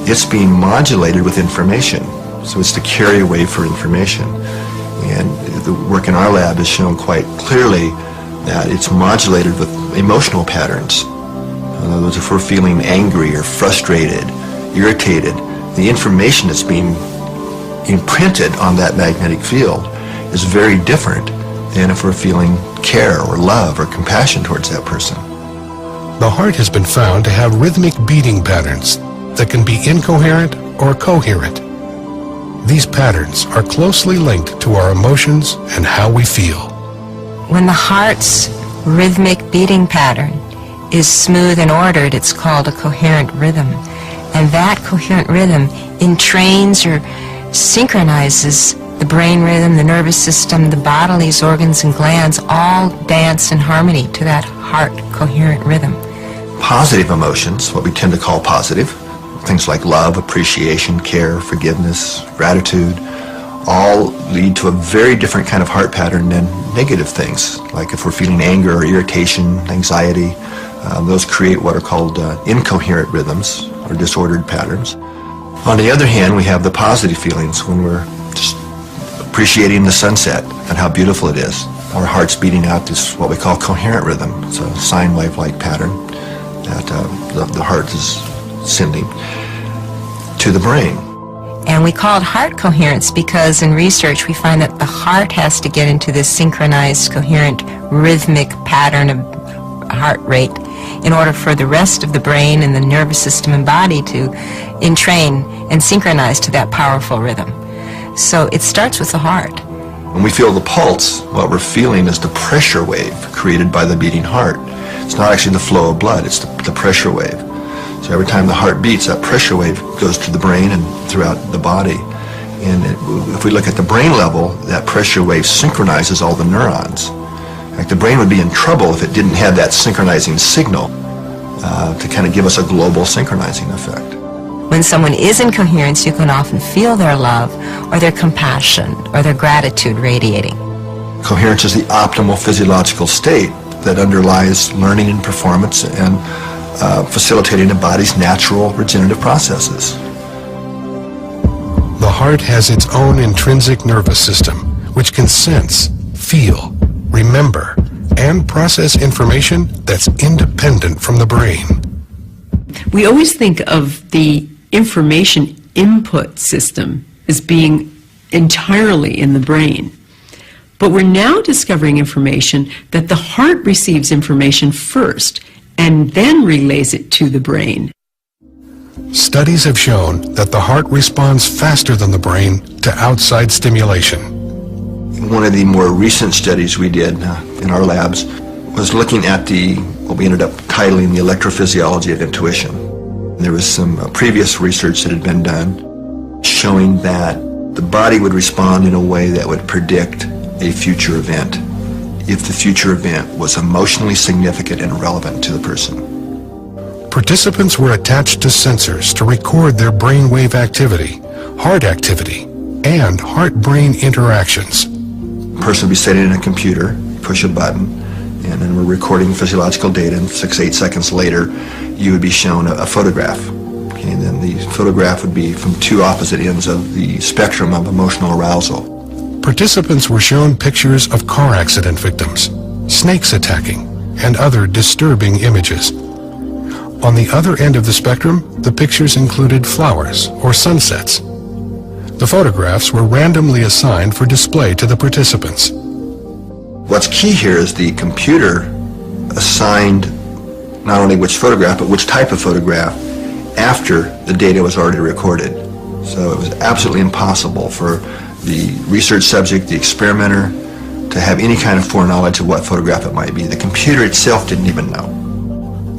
it's being modulated with information. So it's the carrier wave for information. And the work in our lab has shown quite clearly that it's modulated with emotional patterns. In other words, if we're feeling angry or frustrated, irritated, the information that's being imprinted on that magnetic field is very different than if we're feeling care or love or compassion towards that person. The heart has been found to have rhythmic beating patterns that can be incoherent or coherent. These patterns are closely linked to our emotions and how we feel. When the heart's rhythmic beating pattern is smooth and ordered, it's called a coherent rhythm. And that coherent rhythm entrains or synchronizes the brain rhythm, the nervous system, the bodily organs and glands all dance in harmony to that heart coherent rhythm. Positive emotions, what we tend to call positive, things like love, appreciation, care, forgiveness, gratitude, all lead to a very different kind of heart pattern than negative things. Like if we're feeling anger or irritation, anxiety, those create what are called incoherent rhythms or disordered patterns. On the other hand, we have the positive feelings when we're just appreciating the sunset and how beautiful it is. Our heart's beating out this what we call coherent rhythm. It's a sine wave-like pattern that the heart is sending to the brain. And we call it heart coherence because in research we find that the heart has to get into this synchronized, coherent, rhythmic pattern of heart rate in order for the rest of the brain and the nervous system and body to entrain and synchronize to that powerful rhythm. So it starts with the heart. When we feel the pulse, what we're feeling is the pressure wave created by the beating heart. It's not actually the flow of blood, it's the pressure wave. So every time the heart beats, that pressure wave goes to the brain and throughout the body. And if we look at the brain level, that pressure wave synchronizes all the neurons. In fact, the brain would be in trouble if it didn't have that synchronizing signal to kind of give us a global synchronizing effect. When someone is in coherence, you can often feel their love or their compassion or their gratitude radiating. Coherence is the optimal physiological state that underlies learning and performance and facilitating the body's natural regenerative processes. The heart has its own intrinsic nervous system, which can sense, feel, remember, and process information that's independent from the brain. We always think of the information input system as being entirely in the brain. But we're now discovering information that the heart receives information first and then relays it to the brain. Studies have shown that the heart responds faster than the brain to outside stimulation. One of the more recent studies we did in our labs was looking at what we ended up titling the electrophysiology of intuition. There was some previous research that had been done showing that the body would respond in a way that would predict a future event if the future event was emotionally significant and relevant to the person. Participants were attached to sensors to record their brainwave activity, heart activity, and heart-brain interactions. The person would be sitting in a computer, push a button, and then we're recording physiological data, and 6-8 seconds later you would be shown a photograph. Okay, and then the photograph would be from two opposite ends of the spectrum of emotional arousal. Participants were shown pictures of car accident victims, snakes attacking, and other disturbing images. On the other end of the spectrum, the pictures included flowers or sunsets. The photographs were randomly assigned for display to the participants. What's key here is the computer assigned not only which photograph, but which type of photograph after the data was already recorded. So it was absolutely impossible for the research subject, the experimenter, to have any kind of foreknowledge of what photograph it might be. The computer itself didn't even know.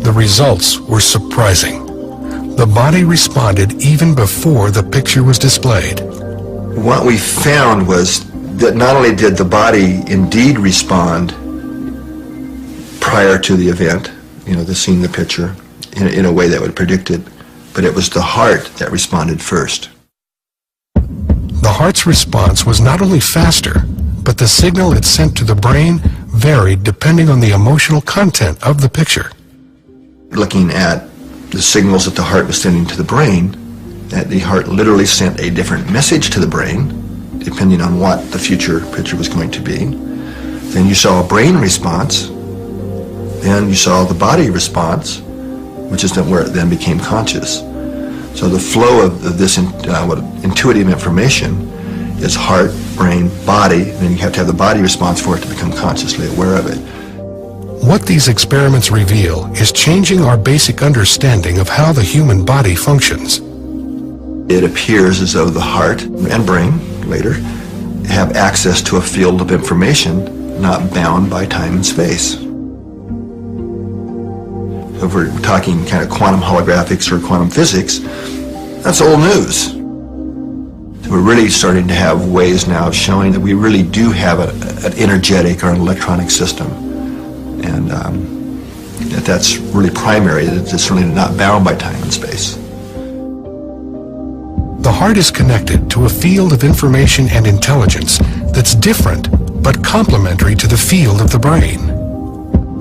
The results were surprising. The body responded even before the picture was displayed. What we found was that not only did the body indeed respond prior to the event, seeing the picture in a way that would predict it, but it was the heart that responded first. The heart's response was not only faster, but the signal it sent to the brain varied depending on the emotional content of the picture. Looking at the signals that the heart was sending to the brain, that the heart literally sent a different message to the brain, depending on what the future picture was going to be. Then you saw a brain response, then you saw the body response, which is then where it then became conscious. So the flow of this intuitive information is heart, brain, body, and then you have to have the body response for it to become consciously aware of it. What these experiments reveal is changing our basic understanding of how the human body functions. It appears as though the heart and brain, later, have access to a field of information not bound by time and space. So if we're talking kind of quantum holographics or quantum physics, that's old news. So we're really starting to have ways now of showing that we really do have an energetic or an electronic system. And that's really primary, that it's really not bound by time and space. The heart is connected to a field of information and intelligence that's different but complementary to the field of the brain.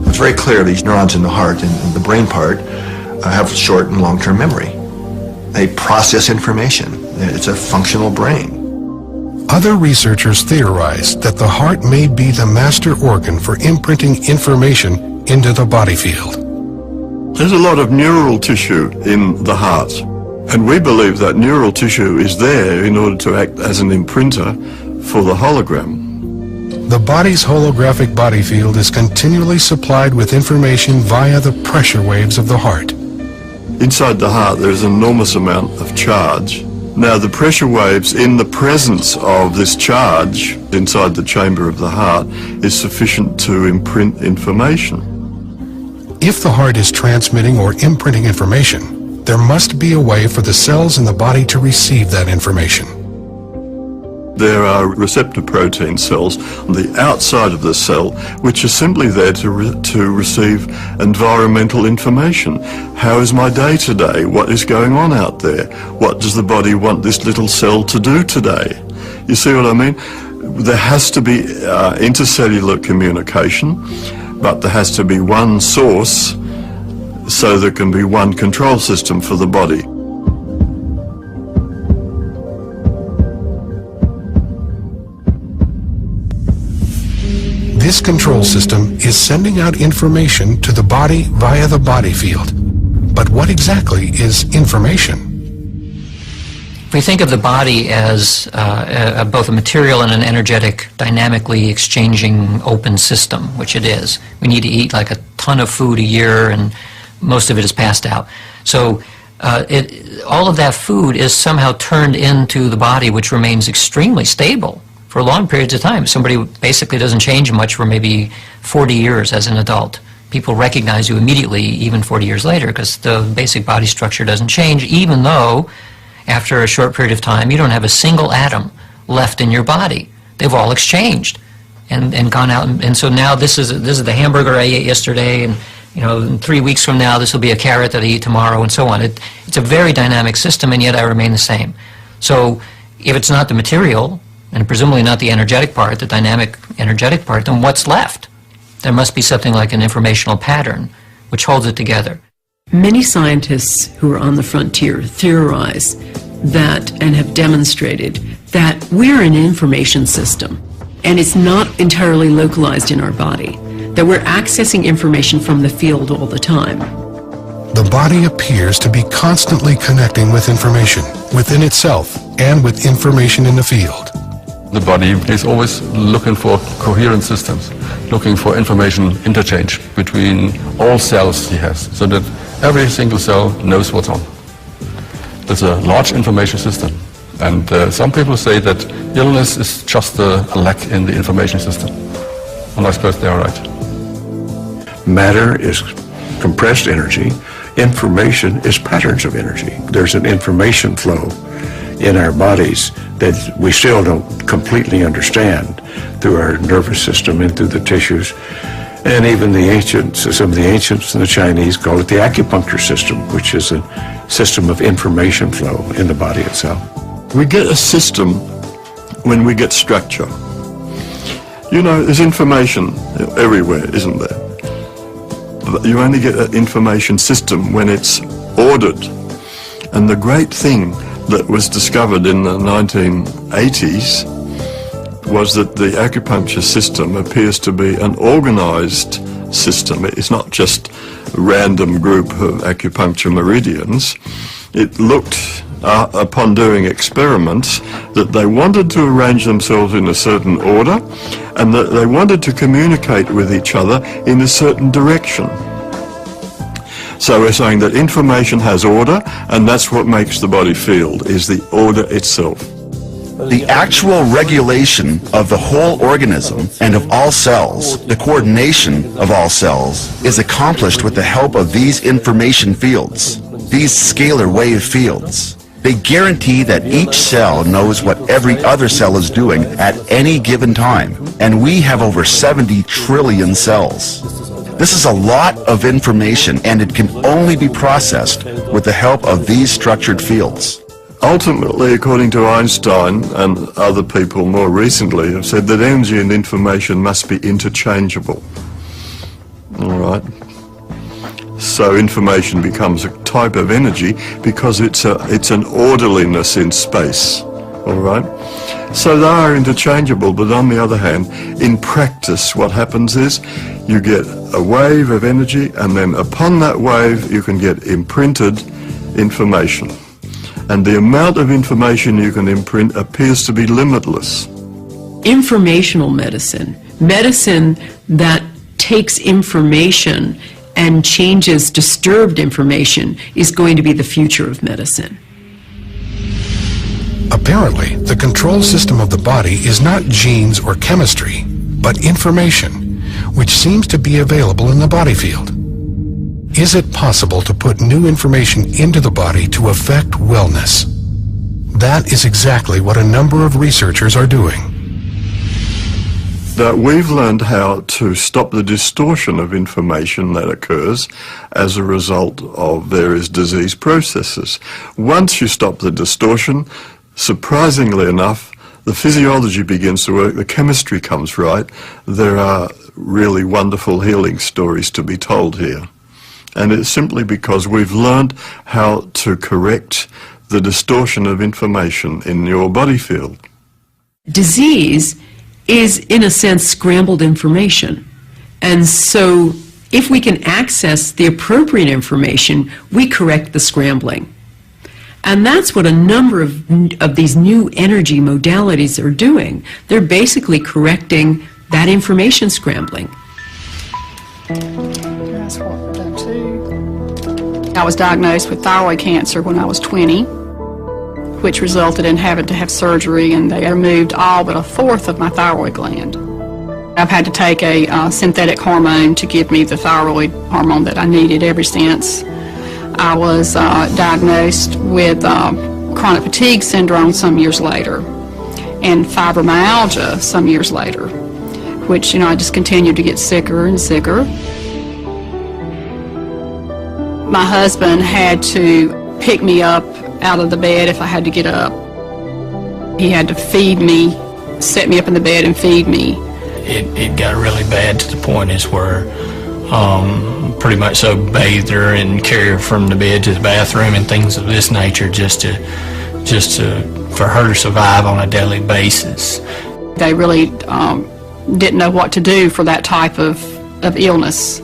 It's very clear these neurons in the heart and the brain part have short and long-term memory. They process information. It's a functional brain. Other researchers theorize that the heart may be the master organ for imprinting information into the body field. There's a lot of neural tissue in the heart, and we believe that neural tissue is there in order to act as an imprinter for the hologram. The body's holographic body field is continually supplied with information via the pressure waves of the heart. Inside the heart there's an enormous amount of charge, Now, the pressure waves in the presence of this charge inside the chamber of the heart is sufficient to imprint information. If the heart is transmitting or imprinting information, there must be a way for the cells in the body to receive that information. There are receptor protein cells on the outside of the cell which are simply there to receive environmental information. How is my day today? What is going on out there? What does the body want this little cell to do today? You see what I mean? There has to be intercellular communication, but there has to be one source so there can be one control system for the body. This control system is sending out information to the body via the body field. But what exactly is information? If we think of the body as both a material and an energetic, dynamically exchanging open system, which it is, we need to eat like a ton of food a year and most of it is passed out. So all of that food is somehow turned into the body, which remains extremely stable for long periods of time. Somebody basically doesn't change much for maybe 40 years as an adult. People recognize you immediately, even 40 years later, because the basic body structure doesn't change, even though after a short period of time you don't have a single atom left in your body. They've all exchanged and gone out. And so now this is the hamburger I ate yesterday, and in 3 weeks from now this will be a carrot that I eat tomorrow, and so on. It's a very dynamic system, and yet I remain the same. So if it's not the material, and presumably not the energetic part, the dynamic energetic part, then what's left? There must be something like an informational pattern which holds it together. Many scientists who are on the frontier theorize that and have demonstrated that we're an information system and it's not entirely localized in our body, that we're accessing information from the field all the time. The body appears to be constantly connecting with information within itself and with information in the field. The body is always looking for coherent systems, looking for information interchange between all cells he has, so that every single cell knows what's on. There's a large information system, and some people say that illness is just a lack in the information system, and I suppose they are right. Matter is compressed energy. Information is patterns of energy. There's an information flow in our bodies that we still don't completely understand through our nervous system and through the tissues. And even the ancients, some of the ancients and the Chinese call it the acupuncture system, which is a system of information flow in the body itself. We get a system when we get structure. There's information everywhere, isn't there? But you only get an information system when it's ordered. And the great thing that was discovered in the 1980s was that the acupuncture system appears to be an organized system. It's not just a random group of acupuncture meridians. It looked, upon doing experiments, that they wanted to arrange themselves in a certain order and that they wanted to communicate with each other in a certain direction. So we're saying that information has order, and that's what makes the body feel, is the order itself. The actual regulation of the whole organism and of all cells, the coordination of all cells, is accomplished with the help of these information fields, these scalar wave fields. They guarantee that each cell knows what every other cell is doing at any given time, and we have over 70 trillion cells. This is a lot of information, and it can only be processed with the help of these structured fields. Ultimately, according to Einstein and other people more recently, have said that energy and information must be interchangeable. All right? So information becomes a type of energy because it's an orderliness in space. All right? So they are interchangeable, but on the other hand, in practice, what happens is you get a wave of energy, and then upon that wave you can get imprinted information. And the amount of information you can imprint appears to be limitless. Informational medicine, medicine that takes information and changes disturbed information, is going to be the future of medicine. Apparently, the control system of the body is not genes or chemistry, but information, which seems to be available in the body field. Is it possible to put new information into the body to affect wellness? That is exactly what a number of researchers are doing. That we've learned how to stop the distortion of information that occurs as a result of various disease processes. Once you stop the distortion, surprisingly enough, the physiology begins to work, the chemistry comes right. There are really wonderful healing stories to be told here. And it's simply because we've learned how to correct the distortion of information in your body field. Disease is, in a sense, scrambled information. And so if we can access the appropriate information, we correct the scrambling. And that's what a number of these new energy modalities are doing. They're basically correcting that information scrambling. That's what we're done too. I was diagnosed with thyroid cancer when I was 20, which resulted in having to have surgery, and they removed all but a fourth of my thyroid gland. I've had to take a synthetic hormone to give me the thyroid hormone that I needed ever since. I was diagnosed with chronic fatigue syndrome some years later, and fibromyalgia some years later, which, I just continued to get sicker and sicker. My husband had to pick me up out of the bed if I had to get up. He had to feed me, set me up in the bed and feed me. It got really bad to the point is where pretty much so bathed her and carried her from the bed to the bathroom and things of this nature just to for her to survive on a daily basis. They really didn't know what to do for that type of illness.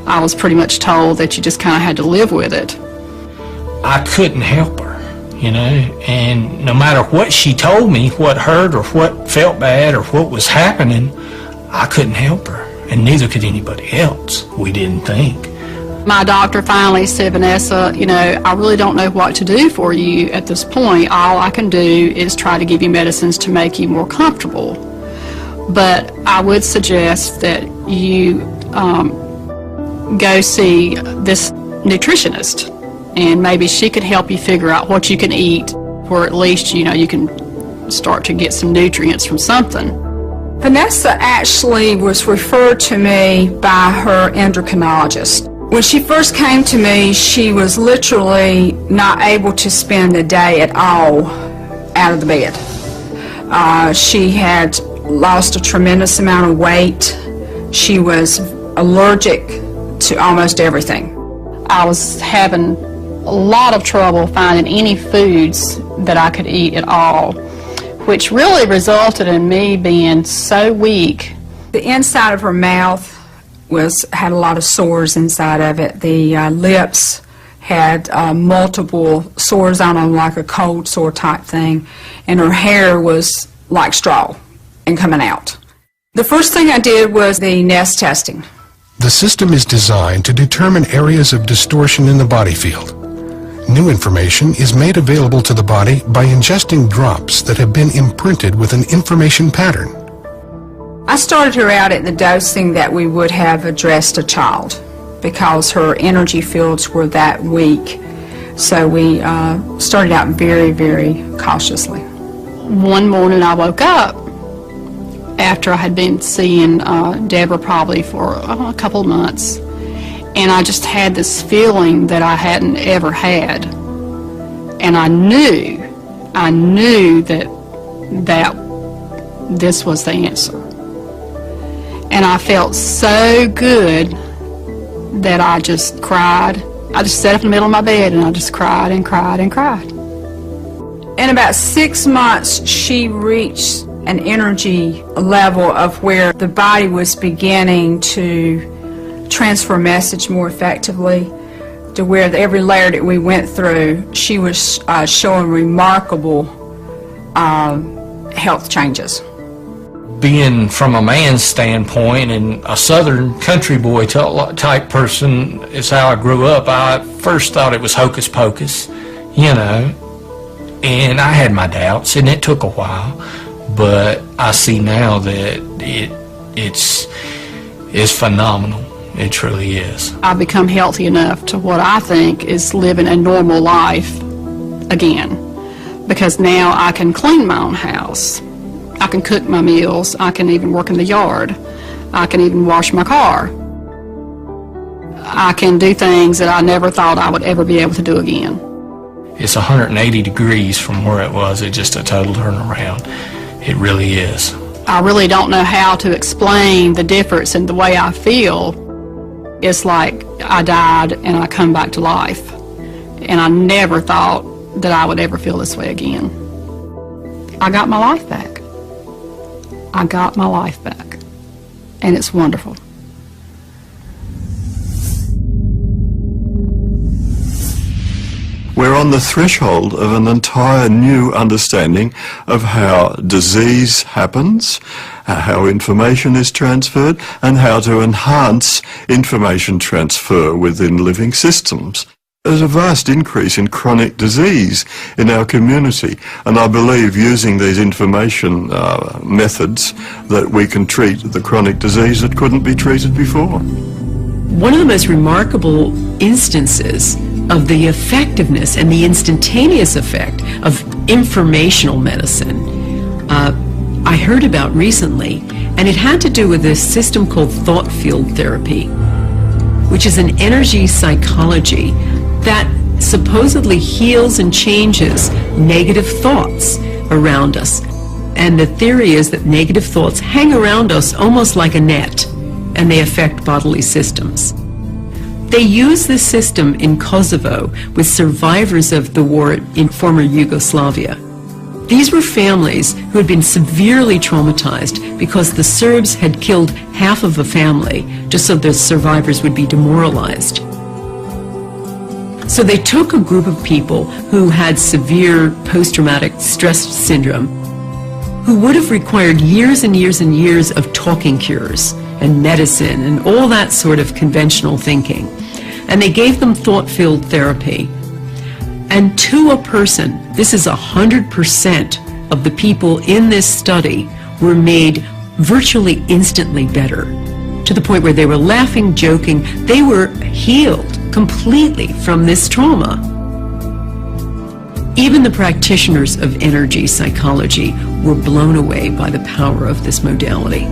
I was pretty much told that you just kind of had to live with it. I couldn't help her, and no matter what she told me, what hurt or what felt bad or what was happening, I couldn't help her, and neither could anybody else, we didn't think. My doctor finally said, Vanessa, I really don't know what to do for you at this point. All I can do is try to give you medicines to make you more comfortable. But I would suggest that you go see this nutritionist, and maybe she could help you figure out what you can eat, or at least, you can start to get some nutrients from something. Vanessa actually was referred to me by her endocrinologist. When she first came to me, she was literally not able to spend a day at all out of the bed. She had lost a tremendous amount of weight. She was allergic to almost everything. I was having a lot of trouble finding any foods that I could eat at all, which really resulted in me being so weak. The inside of her mouth had a lot of sores inside of it. The lips had multiple sores on them, like a cold sore type thing, and her hair was like straw and coming out. The first thing I did was the nest testing. The system is designed to determine areas of distortion in the body field. New information is made available to the body by ingesting drops that have been imprinted with an information pattern. I started her out at the dosing that we would have addressed a child because her energy fields were that weak. So we started out very, very cautiously. One morning I woke up after I had been seeing Deborah probably for a couple of months, and I just had this feeling that I hadn't ever had. And I knew that this was the answer. And I felt so good that I just cried. I just sat up in the middle of my bed and I just cried and cried and cried. In about 6 months, she reached an energy level of where the body was beginning to transfer message more effectively, to where every layer that we went through, she was showing remarkable health changes. Being from a man's standpoint and a southern country boy type person is how I grew up. I first thought it was hocus pocus, And I had my doubts, and it took a while, but I see now that it's phenomenal. It truly is. I've become healthy enough to what I think is living a normal life again, because now I can clean my own house. I can cook my meals. I can even work in the yard. I can even wash my car. I can do things that I never thought I would ever be able to do again. It's 180 degrees from where it was. It's just a total turnaround. It really is. I really don't know how to explain the difference in the way I feel. It's like I died and I come back to life. And I never thought that I would ever feel this way again. I got my life back. I got my life back. And it's wonderful. We're on the threshold of an entire new understanding of how disease happens, how information is transferred, and how to enhance information transfer within living systems. There's a vast increase in chronic disease in our community, and I believe using these information methods that we can treat the chronic disease that couldn't be treated before. One of the most remarkable instances of the effectiveness and the instantaneous effect of informational medicine I heard about recently, and it had to do with this system called thought field therapy, which is an energy psychology that supposedly heals and changes negative thoughts around us. And the theory is that negative thoughts hang around us almost like a net, and they affect bodily systems. They use this system in Kosovo with survivors of the war in former Yugoslavia. These were families who had been severely traumatized because the Serbs had killed half of a family just so the survivors would be demoralized. So they took a group of people who had severe post-traumatic stress syndrome, who would have required years and years and years of talking cures and medicine and all that sort of conventional thinking. And they gave them thought-field therapy. And to a person, this is 100% of the people in this study were made virtually instantly better, to the point where they were laughing, joking. They were healed completely from this trauma. Even the practitioners of energy psychology were blown away by the power of this modality.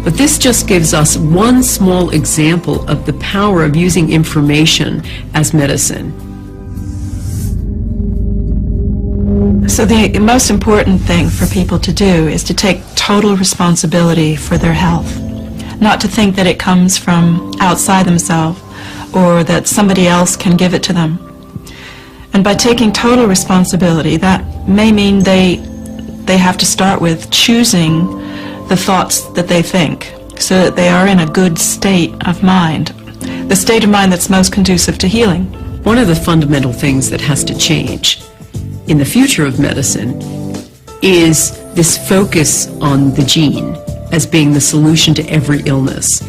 But this just gives us one small example of the power of using information as medicine. So the most important thing for people to do is to take total responsibility for their health. Not to think that it comes from outside themselves or that somebody else can give it to them. And by taking total responsibility, that may mean they have to start with choosing the thoughts that they think so that they are in a good state of mind, the state of mind that's most conducive to healing. One of the fundamental things that has to change in the future of medicine is this focus on the gene as being the solution to every illness.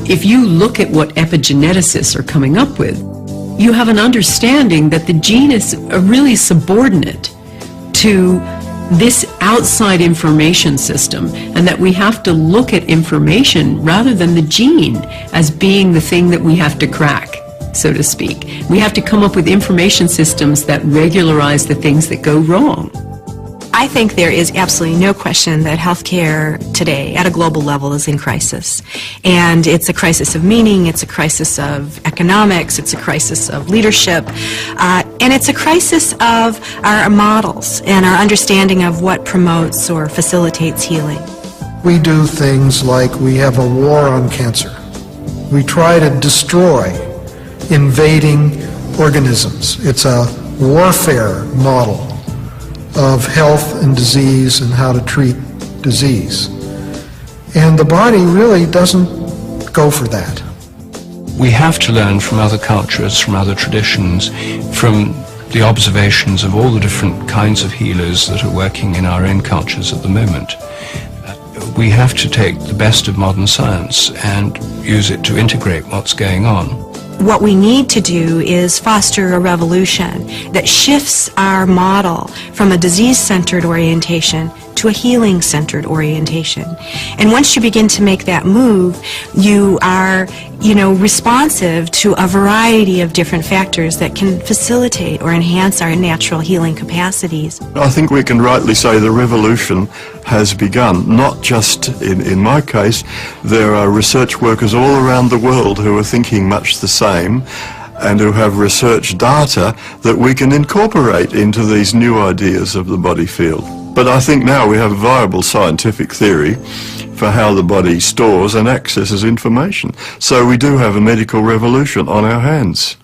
If you look at what epigeneticists are coming up with, you have an understanding that the gene is really subordinate to this outside information system, and that we have to look at information rather than the gene as being the thing that we have to crack, so to speak. We have to come up with information systems that regularize the things that go wrong. I think there is absolutely no question that healthcare today at a global level is in crisis. And it's a crisis of meaning, it's a crisis of economics, it's a crisis of leadership, and it's a crisis of our models and our understanding of what promotes or facilitates healing. We do things like we have a war on cancer. We try to destroy invading organisms. It's a warfare model of health and disease and how to treat disease. And the body really doesn't go for that. We have to learn from other cultures, from other traditions, from the observations of all the different kinds of healers that are working in our own cultures at the moment. We have to take the best of modern science and use it to integrate what's going on. what we need to do is foster a revolution that shifts our model from a disease-centered orientation to a healing-centered orientation. And once you begin to make that move, you are, responsive to a variety of different factors that can facilitate or enhance our natural healing capacities. I think we can rightly say the revolution has begun. Not just in my case, there are research workers all around the world who are thinking much the same and who have research data that we can incorporate into these new ideas of the body field. But I think now we have a viable scientific theory for how the body stores and accesses information. So we do have a medical revolution on our hands.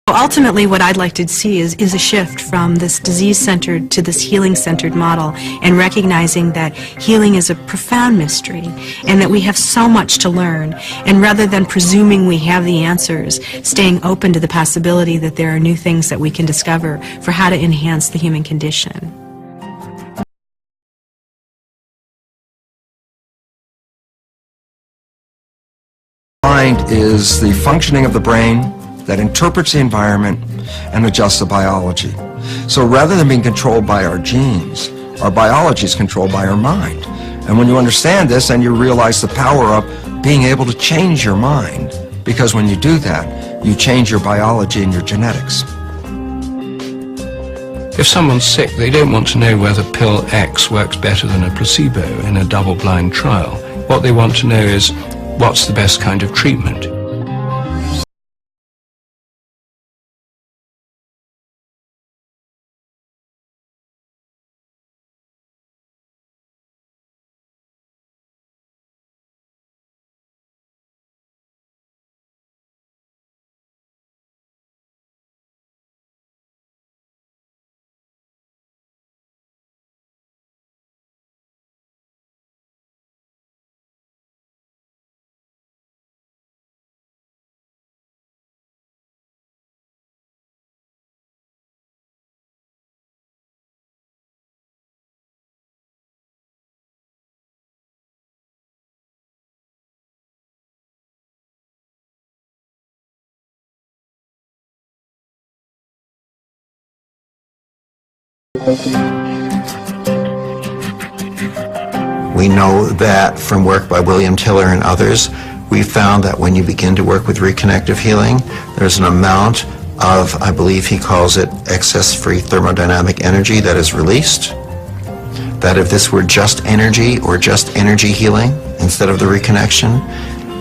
Ultimately, what I'd like to see is a shift from this disease-centered to this healing-centered model, and recognizing that healing is a profound mystery and that we have so much to learn, and rather than presuming we have the answers, staying open to the possibility that there are new things that we can discover for how to enhance the human condition. Mind is the functioning of the brain that interprets the environment and adjusts the biology. So rather than being controlled by our genes, our biology is controlled by our mind. And when you understand this, then you realize the power of being able to change your mind, because when you do that, you change your biology and your genetics. If someone's sick, they don't want to know whether pill X works better than a placebo in a double-blind trial. What they want to know is, what's the best kind of treatment? We know that from work by William Tiller and others, we found that when you begin to work with reconnective healing, there's an amount of, I believe he calls it, excess free thermodynamic energy that is released. That if this were just energy or just energy healing instead of the reconnection,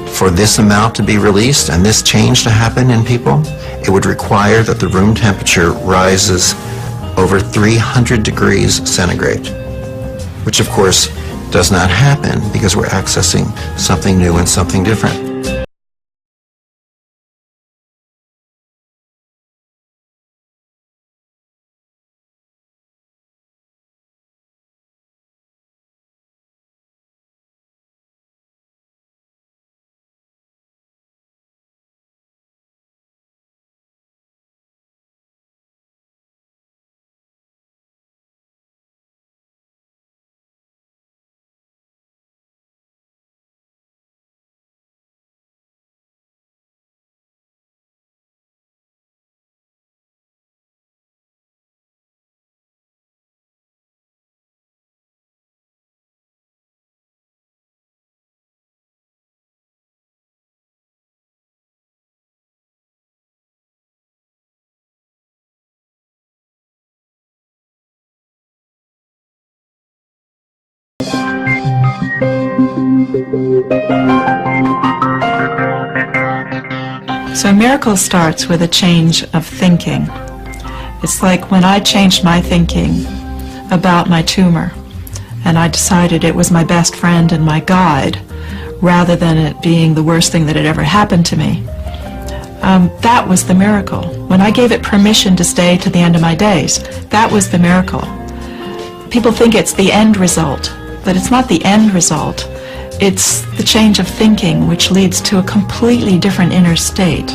for this amount to be released and this change to happen in people, it would require that the room temperature rises over 300 degrees centigrade, which of course does not happen because we're accessing something new and something different. So a miracle starts with a change of thinking. It's like when I changed my thinking about my tumor, and I decided it was my best friend and my guide, rather than it being the worst thing that had ever happened to me. That was the miracle. When I gave it permission to stay to the end of my days, that was the miracle. People think it's the end result, but it's not the end result. It's the change of thinking which leads to a completely different inner state.